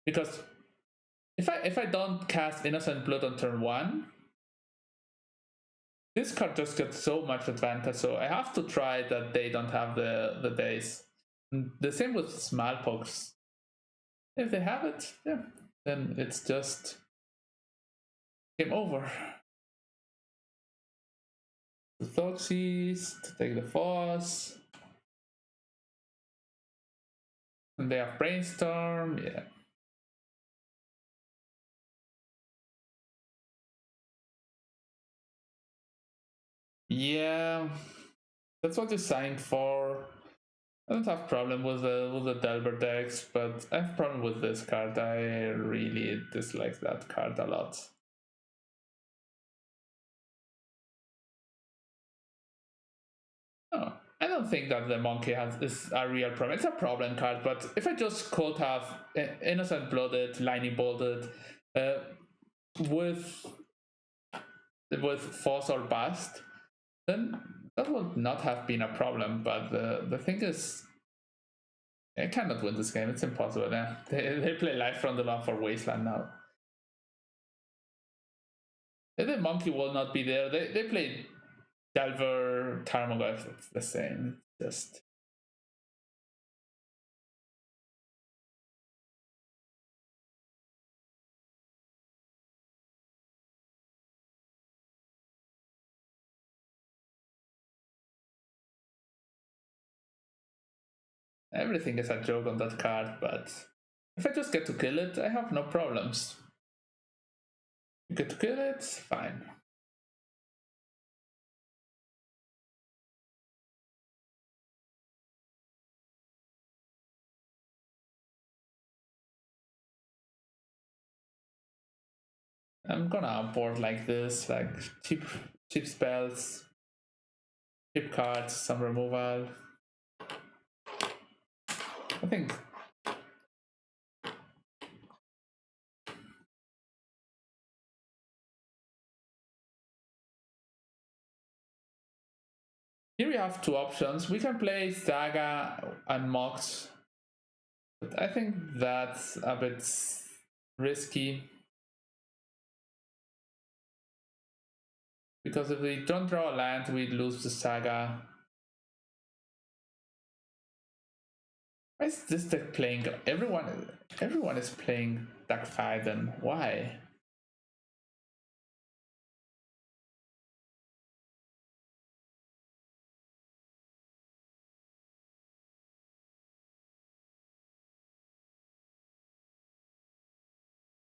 Speaker 1: because if I don't cast Innocent Blood on turn 1, this card just gets so much advantage. So I have to try that they don't have the days. And the same with Smallpox. If they have it, yeah, then it's just game over. The Thoughtseize to take the Foss. And they have Brainstorm, yeah. Yeah, that's what you signed for. I don't have problem with the Delver decks, but I have problem with this card. I really dislike that card a lot. Oh, I don't think that the monkey is a real problem. It's a problem card, but if I just could have Innocent Blooded, Lightning Bolted, with Force or Bust, then that would not have been a problem. But the thing is, I cannot win this game. It's impossible. Yeah. They play Life from the Law for Wasteland now. The monkey will not be there. They play Delver, Tarmogoyf. It's the same. Just everything is a joke on that card, but if I just get to kill it, I have no problems. You get to kill it, fine. I'm gonna board like this, like cheap spells, cheap cards, some removal. I think here we have two options. We can play Saga and Mox, but I think that's a bit risky. Because if we don't draw a land, we lose the Saga. Why is this deck playing? Everyone is playing Dark Faden. Why?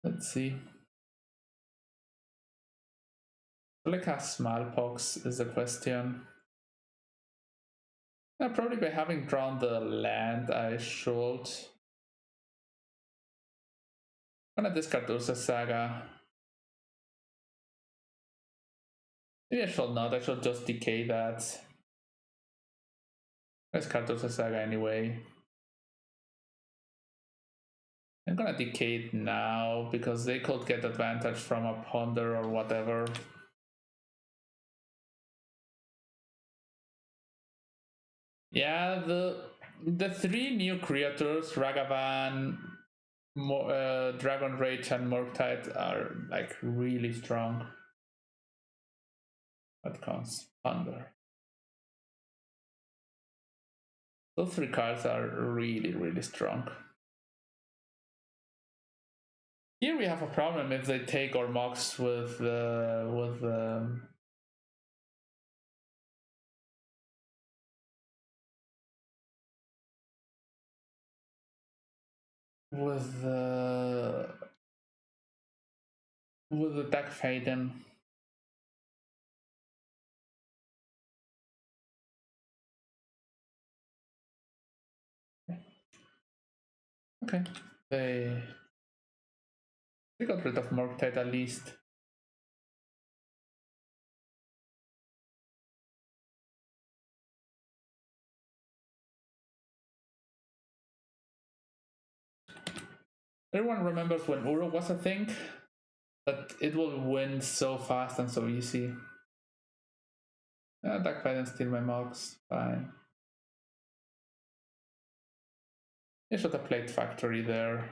Speaker 1: Let's see. Like a Smallpox is the question. Yeah, probably by having drawn the land, I should. I'm gonna discard Urza Saga. Maybe I should not. I should just decay that. Discard Urza Saga anyway. I'm gonna decay it now because they could get advantage from a Ponder or whatever. Yeah, the three new creatures, Ragavan, Dragon Rage, and Murktide, are like really strong. What comes? Thunder. Those three cards are really, really strong. Here we have a problem if they take our Mox with the Dark Faden. Okay, they got rid of Murktide at least. Everyone remembers when Uro was a thing, that it will win so fast and so easy. Dark Faden steal my Mox, fine. You should have played Factory there.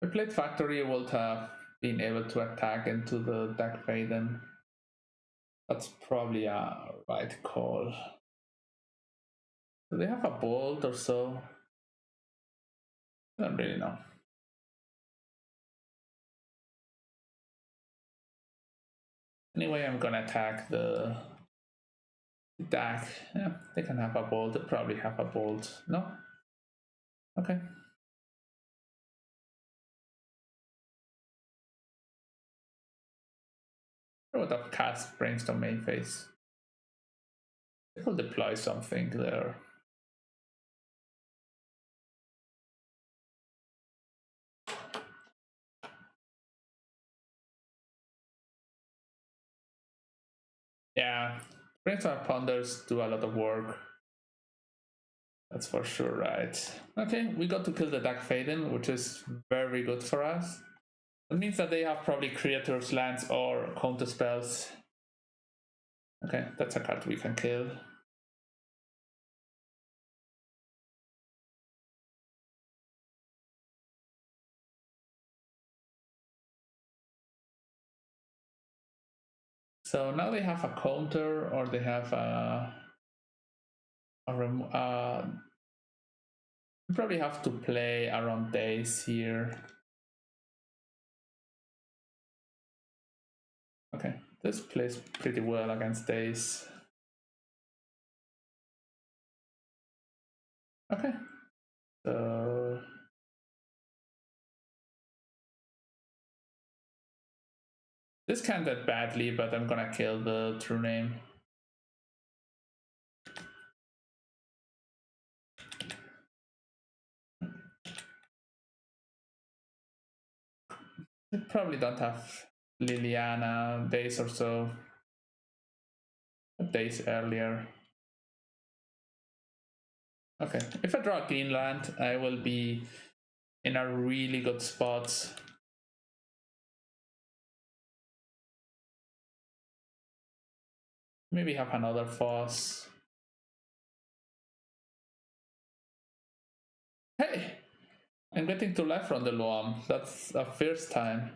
Speaker 1: If I played Factory, I would have been able to attack into the Dark Faden. That's probably a right call. Do they have a Bolt or so? I don't really know. Anyway, I'm gonna attack the deck. Yeah, they can have a Bolt. They probably have a Bolt. No? Okay. I would have cast Brainstorm main phase. I could deploy something there. Yeah, Brainstorm Ponders do a lot of work. That's for sure, right? Okay, we got to kill the Dark Faden, which is very good for us. That means that they have probably creatures, lands, or counter spells. Okay, that's a card we can kill. So now they have a counter, or they have we probably have to play around days here. Okay, this plays pretty well against days. Okay, so this can't end badly, but I'm gonna kill the true name. I probably don't have Liliana days or so. Days earlier. Okay, if I draw a Greenland, I will be in a really good spot. Maybe have another Foss. Hey! I'm getting 2 life from the Loam. That's a first time.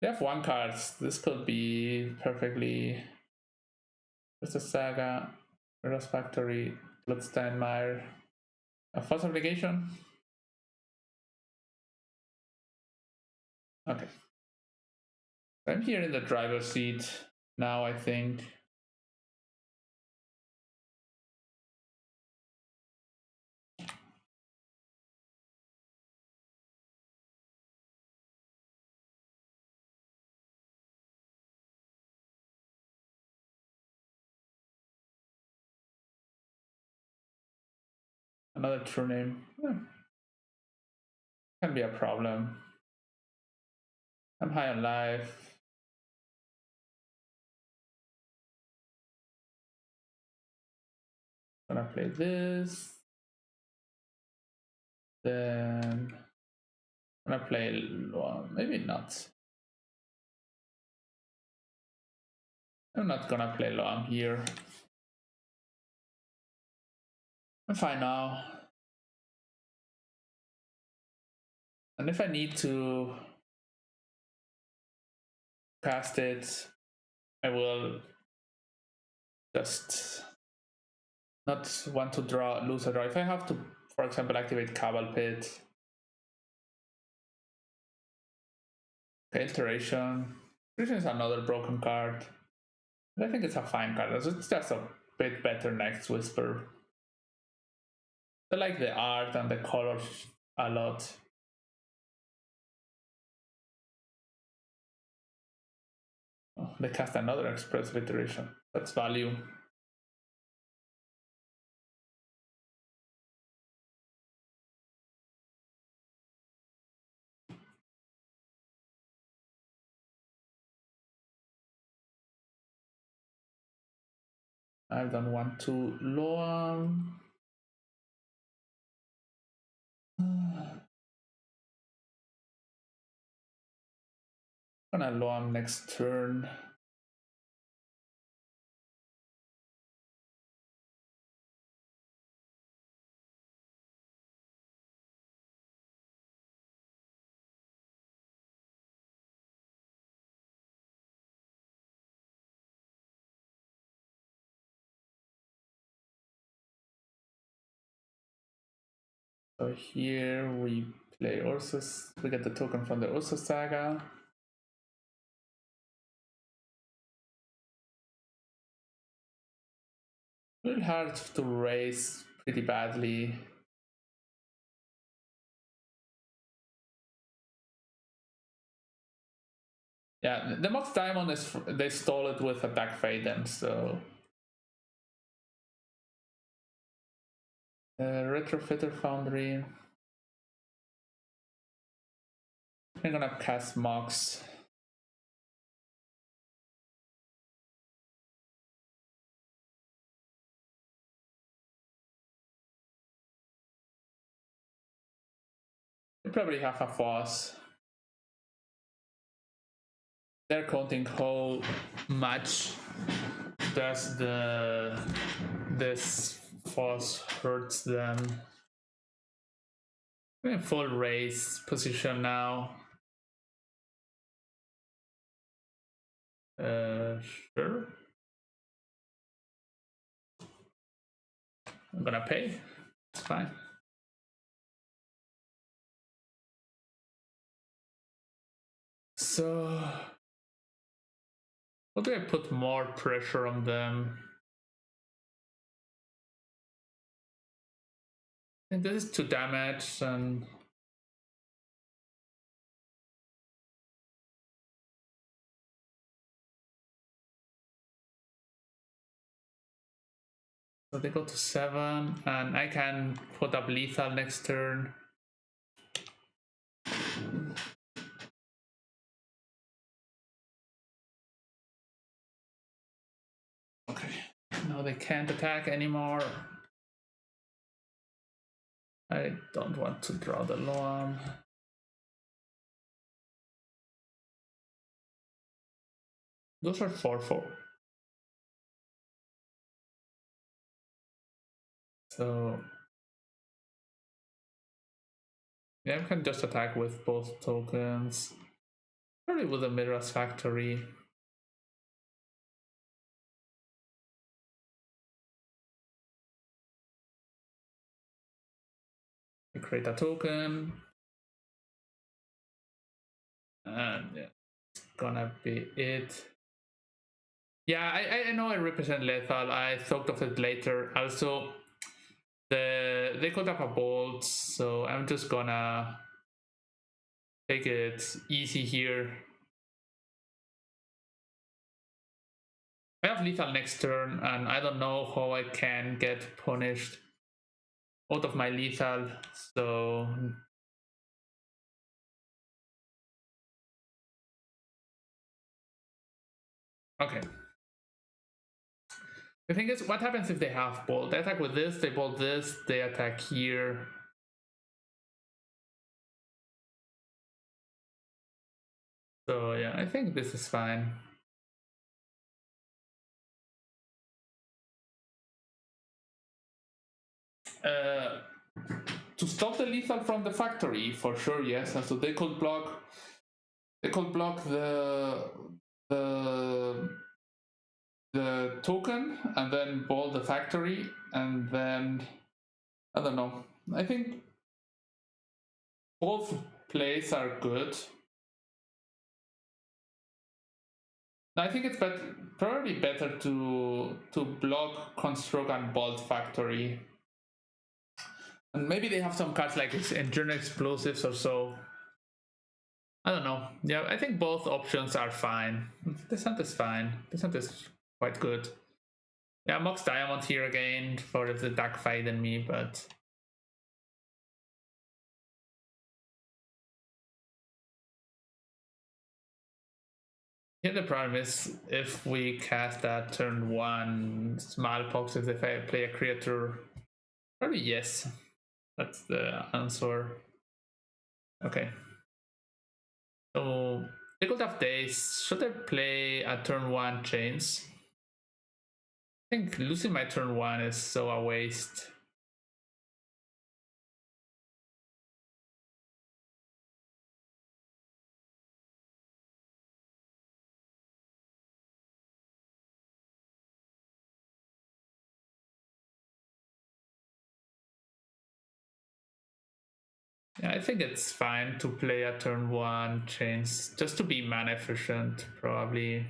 Speaker 1: They have 1 card. This could be perfectly. There's a Saga, Rose Factory, Bloodstained Mire. A Foss Obligation? Okay. I'm here in the driver's seat now, I think. Another true name. Can be a problem. I'm high on life. Gonna play this. Then I'm gonna play maybe not. I'm not gonna play Loam here. I'm fine now. And if I need to cast it, I will just not want to lose a draw. If I have to, for example, activate Cabal Pit, okay, Alteration. Alteration is another broken card. But I think it's a fine card. It's just a bit better next Whisper. I like the art and the colors a lot. Oh, they cast another Express Iteration. That's value. I don't want to Loam. Gonna Loam next turn. So here we play Urza. We get the token from the Urza Saga. Really hard to raise pretty badly. Yeah, the Mox Diamond is they stole it with Attack Faden, so Retrofitter Foundry. I'm gonna cast Mox. We probably have a Foss. They're counting how much does this Foss hurts them. I'm in full race position now. Sure. I'm gonna pay. It's fine. So, how do I put more pressure on them? And this is 2 damage, and so they go to 7, and I can put up lethal next turn. Okay, no, they can't attack anymore. I don't want to draw the Loam. Those are 4/4. So yeah, I can just attack with both tokens. Probably with a Mishra's Factory. I create a token. And yeah, it's gonna be it. Yeah, I know I represent lethal. I thought of it later. Also, they could have a bolt, so I'm just gonna take it easy here. I have lethal next turn, and I don't know how I can get punished out of my lethal, so okay. The thing is, what happens if they have bolt? They attack with this, they bolt this, they attack here. So yeah, I think this is fine. To stop the lethal from the factory, for sure, yes. And so they could block the token and then bolt the factory, and then I don't know. I think both plays are good. I think it's probably better to block Construct and Bolt Factory. And maybe they have some cards like Enduring Explosives or so. I don't know. Yeah, I think both options are fine. Descent is fine. Descent is quite good. Yeah, Mox Diamond here again for the Dark Fight in me, but yeah, the problem is if we cast that turn 1 Smallpox, if I play a creature, probably yes. That's the answer. Okay. So Difficult of Days. Should I play a turn 1 Chains? I think losing my turn 1 is so a waste. Yeah, I think it's fine to play a turn 1 Chains just to be mana efficient, probably.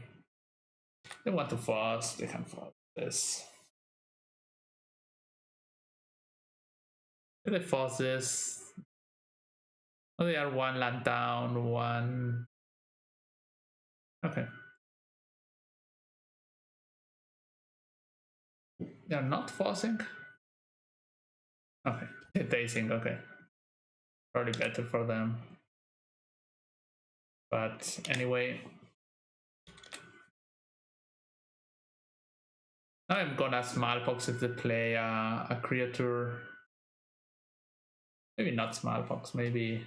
Speaker 1: They want to fast, they can fast this. If they fast this, oh, they are 1 land down, 1. Okay. They're not forcing? Okay. They're dazing, okay. Probably better for them. But anyway. Now I'm gonna Smallpox if they play a creature. Maybe not Smallpox, maybe.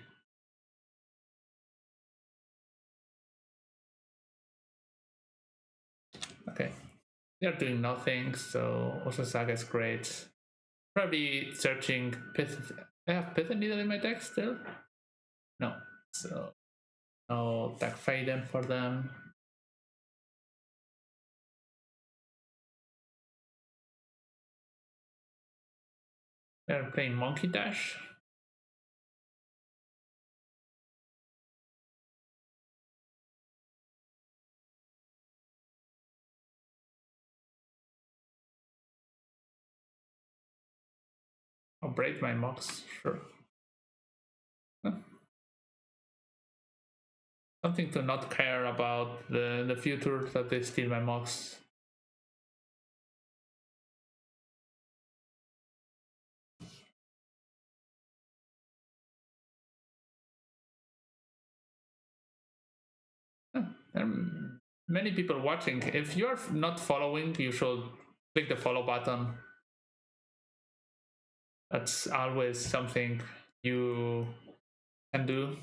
Speaker 1: Okay. They're doing nothing, so also Saga is great. Probably searching Pith. I have Pithing Needle in my deck still? No. So no Tag Faden for them. They're playing Monkey Dash. I'll break my Mox, sure. Huh. Something to not care about the future that they steal my Mox. There are many people watching. If you're not following, you should click the follow button. That's always something you can do.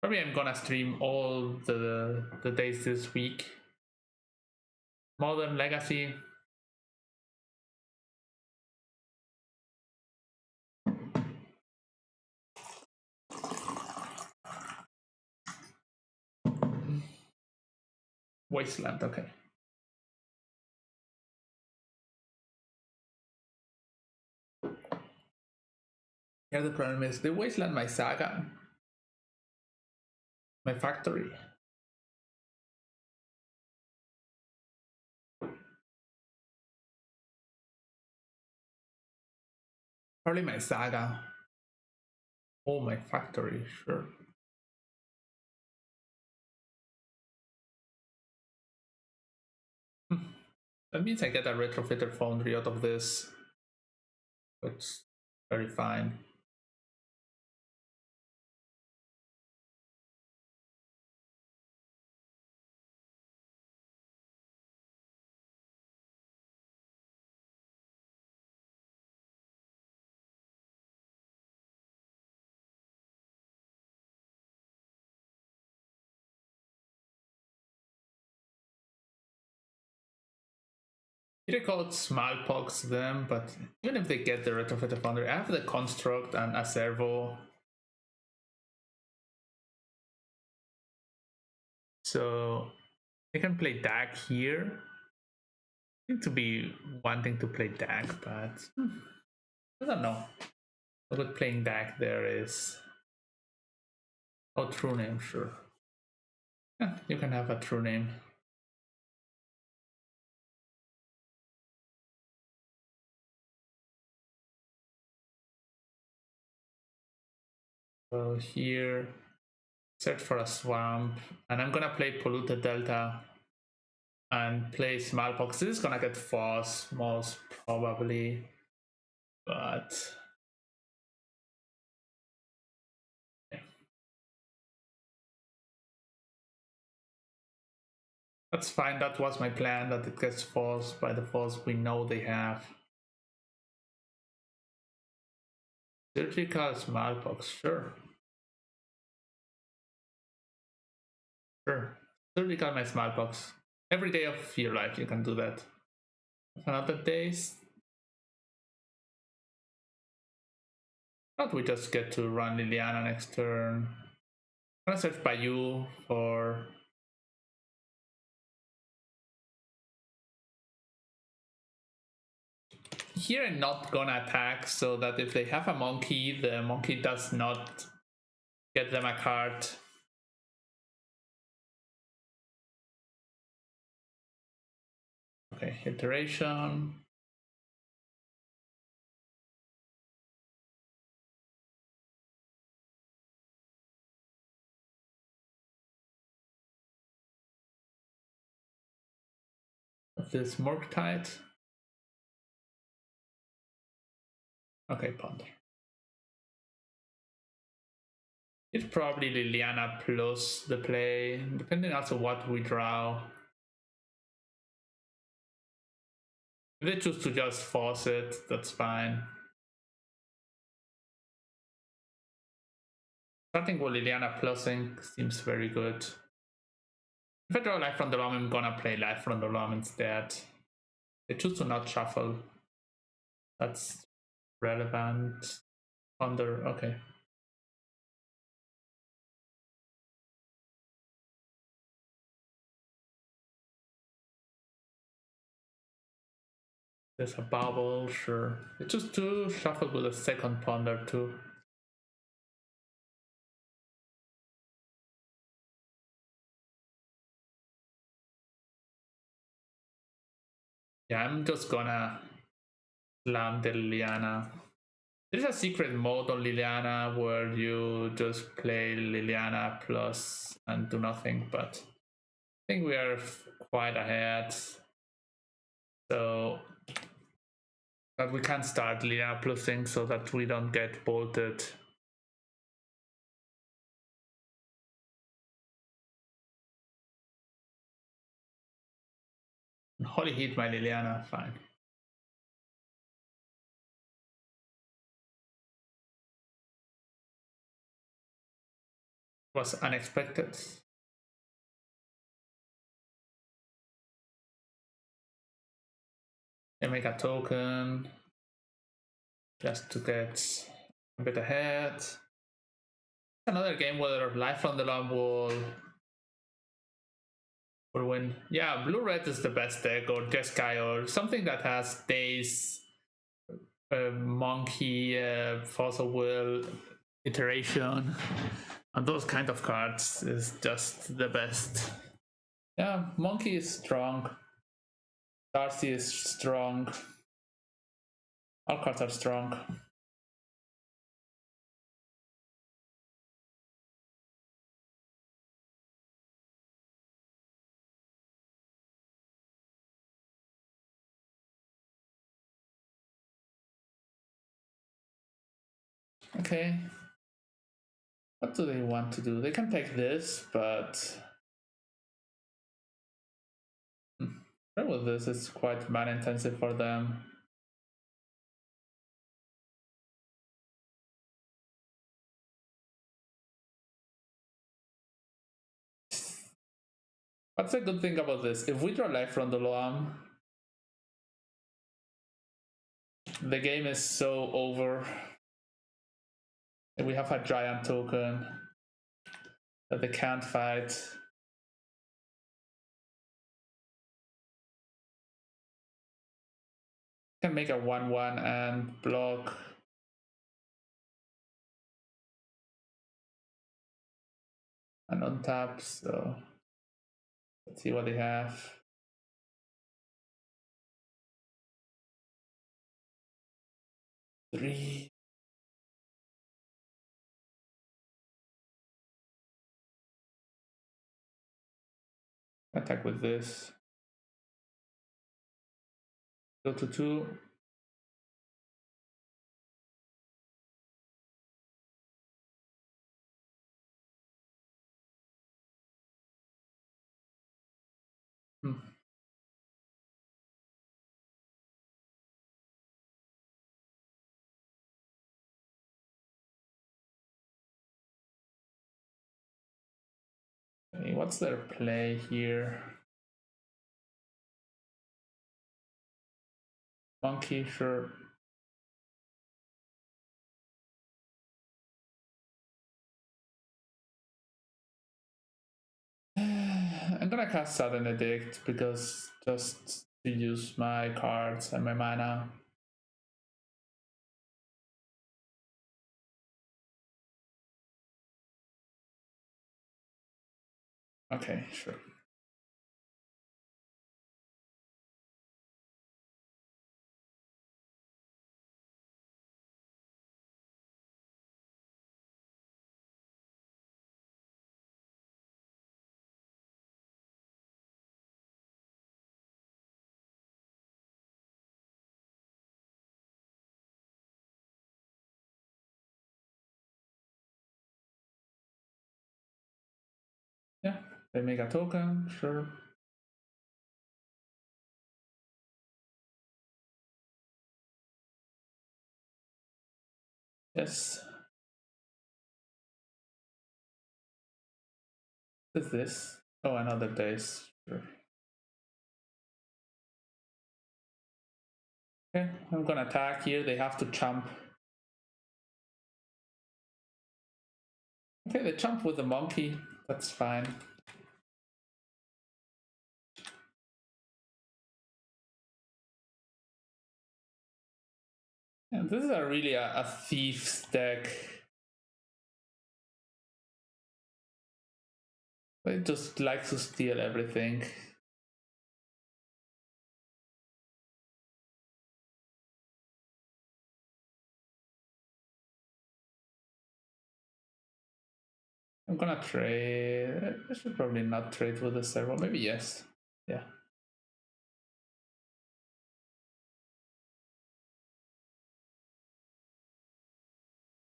Speaker 1: Probably I'm gonna stream all the days this week. Modern, Legacy. Wasteland, okay. Yeah, the problem is the Wasteland, my Saga, my factory. Probably my Saga. Oh, my factory, sure. That means I get a Retrofitter Foundry out of this. It's very fine. They call it Smallpox them, but even if they get the Retrofitter Foundry, I have the Construct and a Servo. So they can play DAG here. I seem to be wanting to play DAG, but I don't know. How good playing DAG there is. Oh, true name, sure. Yeah, you can have a true name. So here, search for a swamp, and I'm gonna play Polluted Delta and play Smallpox. This is gonna get Foss most probably, but that's fine. That was my plan, that it gets Foss by the Foss we know they have. Surgical Smallpox, sure. Sure. Surgical my Smallpox. Every day of your life you can do that. Another days. But we just get to run Liliana next turn. I'm gonna search Bayou for here. I'm not gonna attack so that if they have a monkey, the monkey does not get them a card. Okay, iteration. this Murktide. Okay, ponder. It's probably Liliana plus the play, depending also what we draw. If they choose to just force it, that's fine. Starting with Liliana plusing seems very good. If I draw Life from the Loam, I'm gonna play Life from the Loam instead. They choose to not shuffle. That's relevant. Ponder, okay. There's a bubble, sure. They choose to shuffle with a second ponder too. Yeah, I'm just gonna slam the Liliana. There's a secret mode on Liliana where you just play Liliana plus and do nothing, but I think we are quite ahead. So that we can start Liliana plusing so that we don't get bolted. Holy hit my Liliana, fine. Was unexpected. I make a token just to get a bit ahead. Another game where Life from the Loam will win. Yeah, blue red is the best deck, or Jeskai, or something that has Daze, Monkey, Force of Will, Iteration, and those kind of cards is just the best. Yeah, Monkey is strong. Darcy is strong. All cards are strong. Okay. What do they want to do? They can take this, but with this, it's quite mana intensive for them. What's a good thing about this? If we draw Life from the Loam, the game is so over. And we have a giant token that they can't fight. Can make a 1/1 and block. And untap, so let's see what they have. Three. Attack with this. Go to 2. Okay, what's their play here? Monkey, sure. I'm gonna cast Sudden Edict because just to use my cards and my mana. Okay, sure. They make a token, sure. Yes. What is this? Oh, another base. Sure. Okay, I'm gonna attack here. They have to jump. Okay, they jump with the monkey. That's fine. And this is really a thief's deck. They just like to steal everything. I'm gonna trade. I should probably not trade with the servo. Maybe yes. Yeah.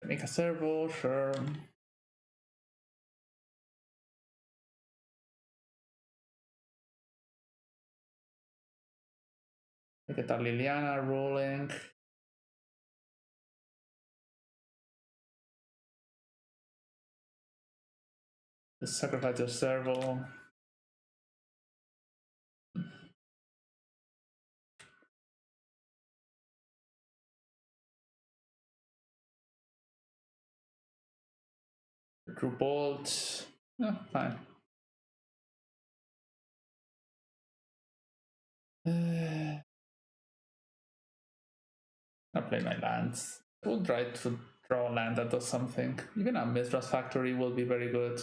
Speaker 1: Make a servo, sure. Look at that Liliana rolling. The sacrifice your servo. Drew bolt. Oh, fine. I'll play my lands. I will try to draw a land that does something. Even a Mishra's Factory will be very good.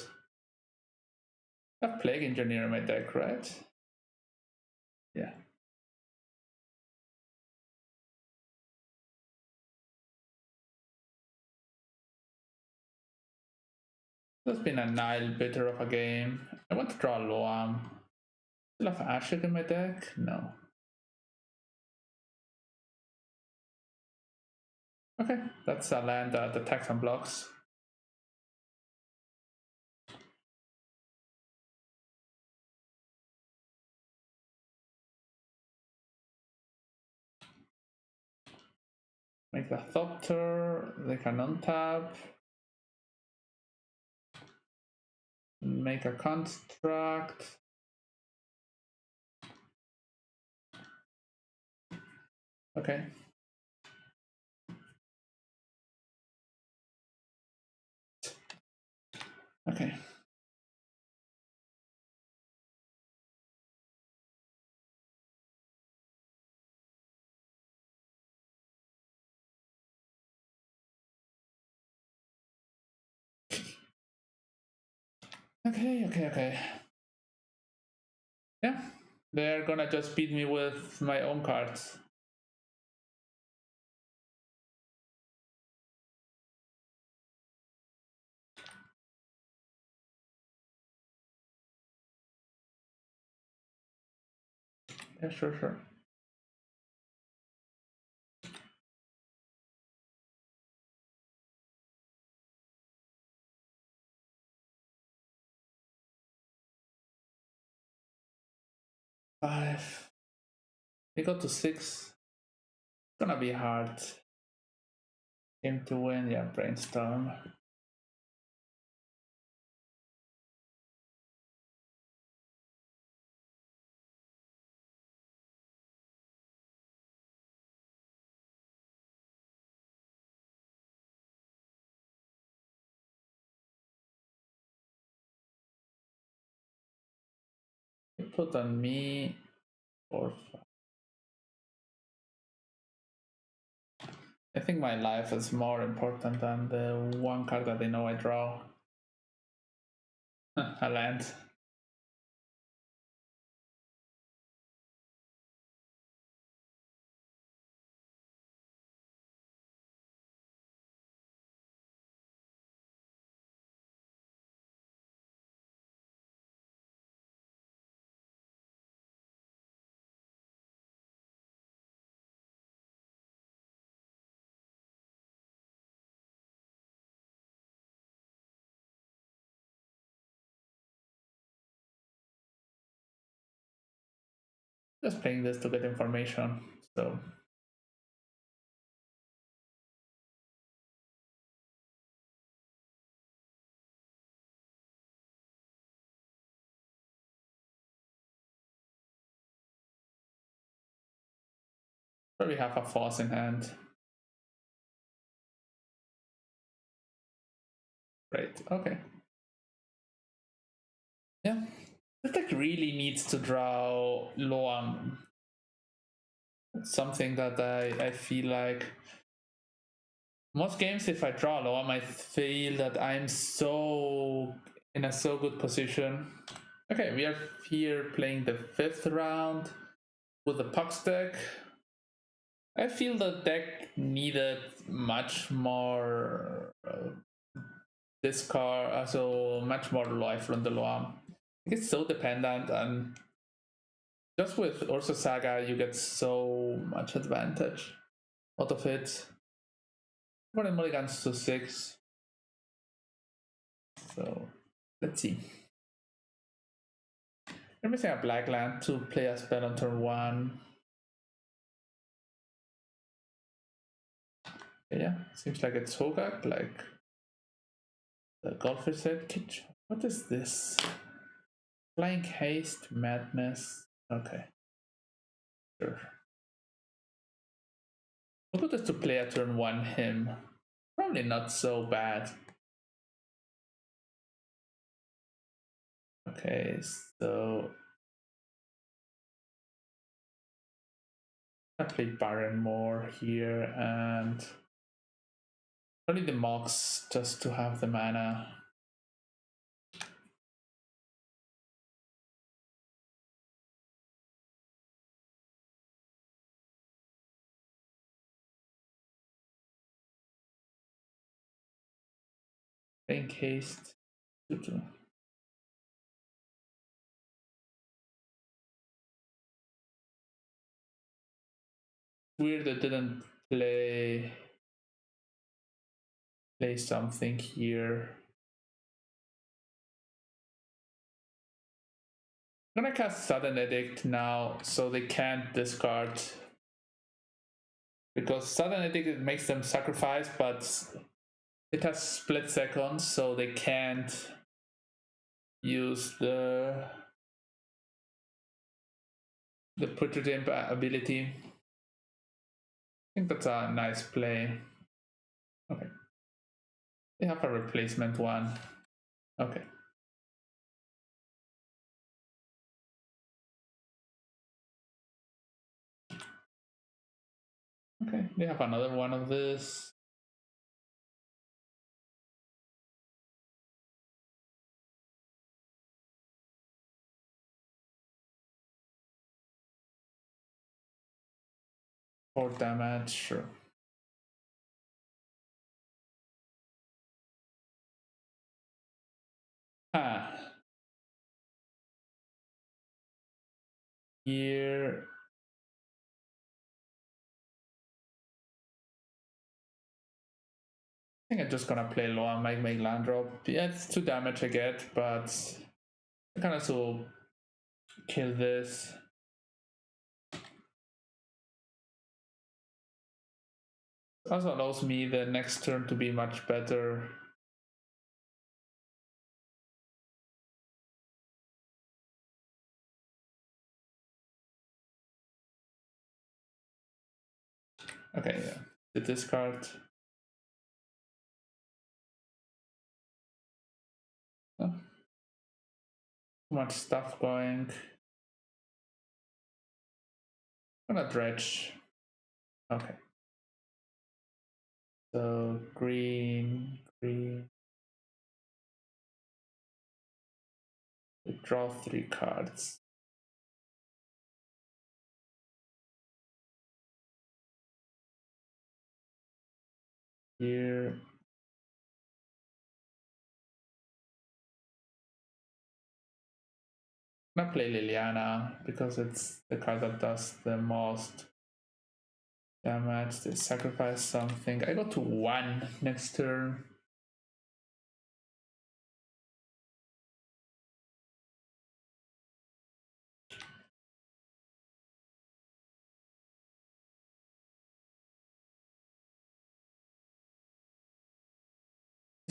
Speaker 1: I have Plague Engineer in my deck, right? Yeah. This has been a Nile bitter of a game. I want to draw a Loam. Still have Ashiok in my deck? No. Okay, that's a land that attacks and blocks. Make a Thopter, they can untap. Make a construct. Okay. Okay. Okay. Yeah, they're gonna just beat me with my own cards. Yeah, sure. Five. We got to 6. It's gonna be hard. Game to win, yeah, brainstorm. You put on me or I think my life is more important than the one card that they know I draw. A land. Just playing this to get information. So probably have a force in hand. Great, okay. Yeah. This deck really needs to draw Loam. It's something that I feel like most games, if I draw Loam, I feel that I'm in a so good position. Okay, we are here playing the 5th round with the Pox deck. I feel the deck needed much more discard, also much more life from the Loam. It's so dependent, and just with Urza Saga, you get so much advantage out of it. Running mulligans to 6. So let's see. We're missing a black land to play a spell on turn 1. Yeah, seems like it's Tourach, like the golfer said. What is this? Flying Haste, Madness. Okay. Sure. What good is to play a turn 1 him? Probably not so bad. Okay, so I play Barren Moor here and only the Mox just to have the mana. Bank Haste. Weird I didn't play something here. I'm gonna cast Sudden Edict now so they can't discard, because Sudden Edict makes them sacrifice, but it has split seconds, so they can't use the Putrid ability. I think that's a nice play. Okay. They have a replacement one. Okay. Okay, they have another one of this. For damage, sure. Here. I think I'm just gonna play low and make land drop. Yeah, it's 2 damage I get, but I can also kill this. Also allows me the next turn to be much better. Okay, yeah. The discard. Oh. Too much stuff going. I'm gonna dredge. Okay. So green. We draw 3 cards. Here. I'm gonna play Liliana because it's the card that does the most damage. They sacrifice something. I go to 1 next turn.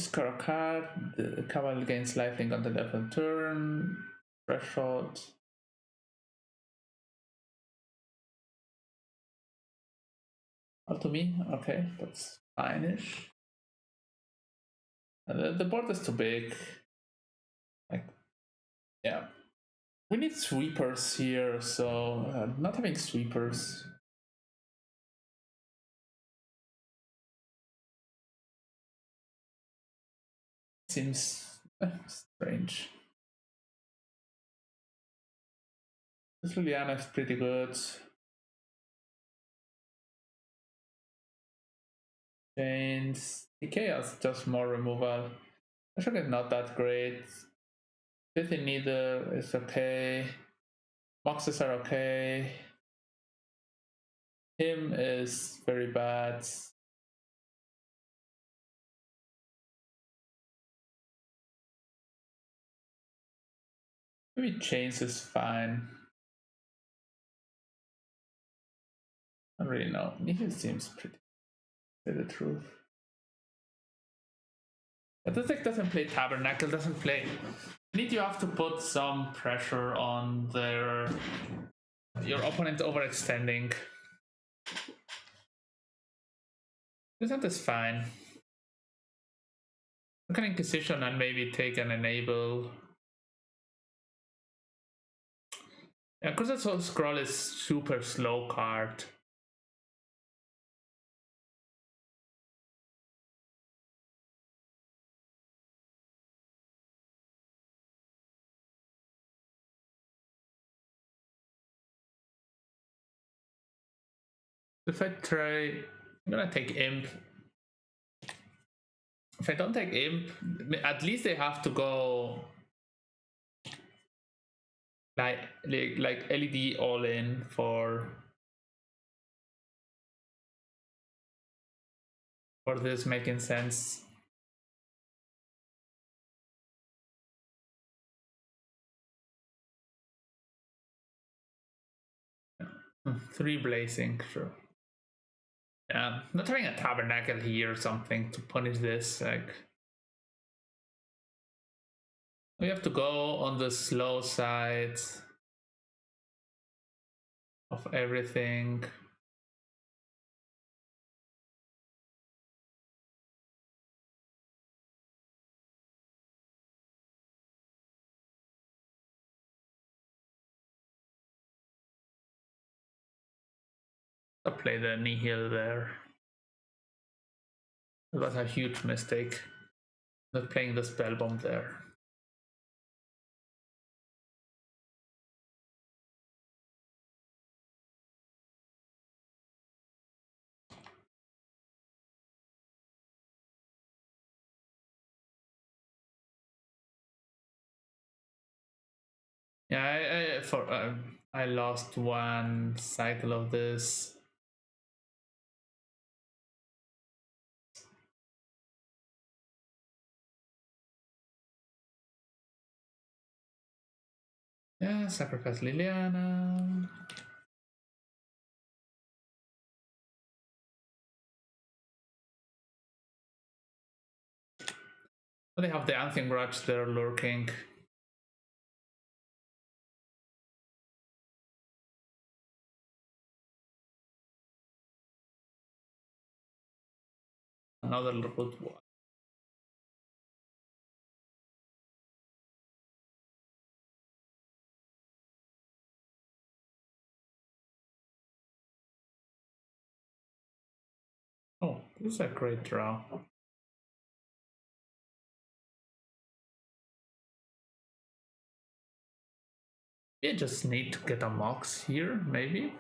Speaker 1: discard a card. The Cabal gains lifelink on the left turn. Threshold. All to me? Okay, that's fine-ish. The board is too big. Like, yeah. We need sweepers here, so not having sweepers. Seems strange. This Liliana is pretty good. Chains. Decay is just more removal. Ashiok is not that great. Pithing Needle is okay. Moxes are okay. Him is very bad. Maybe Chains is fine. I don't really know. Nihil seems pretty, to say the truth. But this deck doesn't play Tabernacle, doesn't play. You have to put some pressure on your opponent overextending. This hand is fine. Look at Inquisition and maybe take an enable. Yeah, because that whole scroll is super slow card. If I try, I'm gonna take Imp. If I don't take Imp, at least they have to go like LED all in for this making sense. Three blazing, sure. Yeah, not having a tabernacle here or something to punish this, like we have to go on the slow side of everything. I'll play the Nihil there. It was a huge mistake not playing the Spellbomb there. Yeah, I lost one cycle of this. Yeah, sacrifice Liliana. They have the Ancient Grudge there lurking. Another good one. Oh, this is a great draw. You just need to get a Mox here, maybe.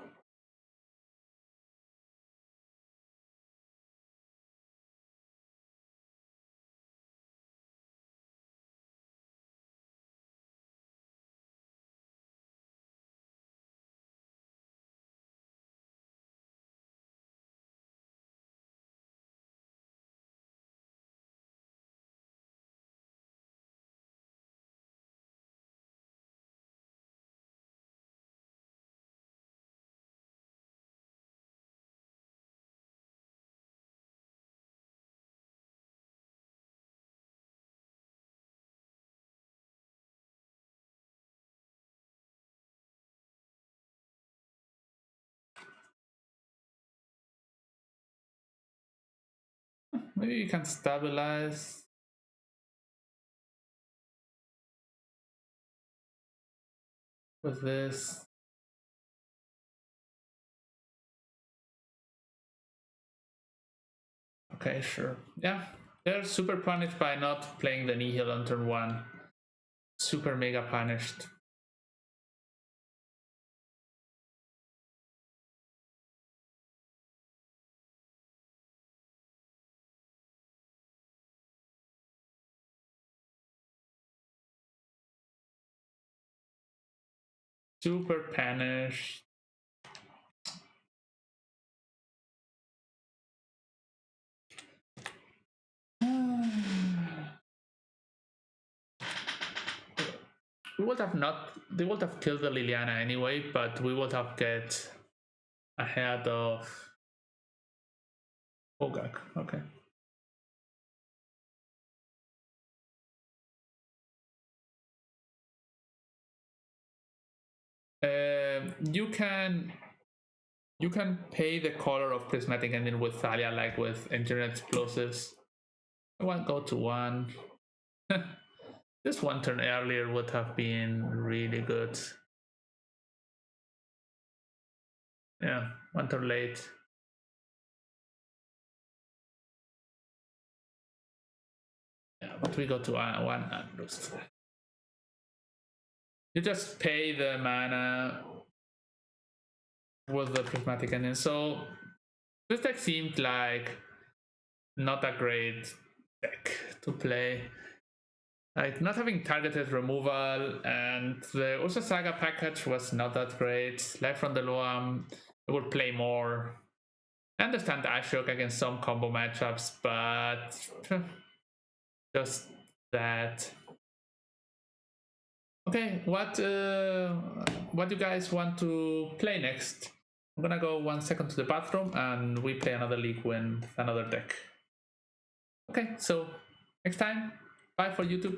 Speaker 1: maybe you can stabilize. With this. Okay, sure. Yeah, they're super punished by not playing the Nihil on turn 1. Super mega punished. Super punished. We would have not. They would have killed the Liliana anyway, but we would have get ahead of Ogak. Okay. You can pay the color of Prismatic Engine with Thalia, like with Engineered Explosives. I want go to 1. This 1 turn earlier would have been really good. Yeah, 1 turn late. Yeah, but we go to 1 and lose. You just pay the mana with the Prismatic Engine. So this deck seemed like not a great deck to play. Like not having targeted removal, and the Urza Saga package was not that great. Life from the Loam, I would play more. I understand Ashiok against some combo matchups, but just that. Okay, what do you guys want to play next? I'm gonna go 1 second to the bathroom and we play another league with another deck. Okay, so next time, bye for YouTube.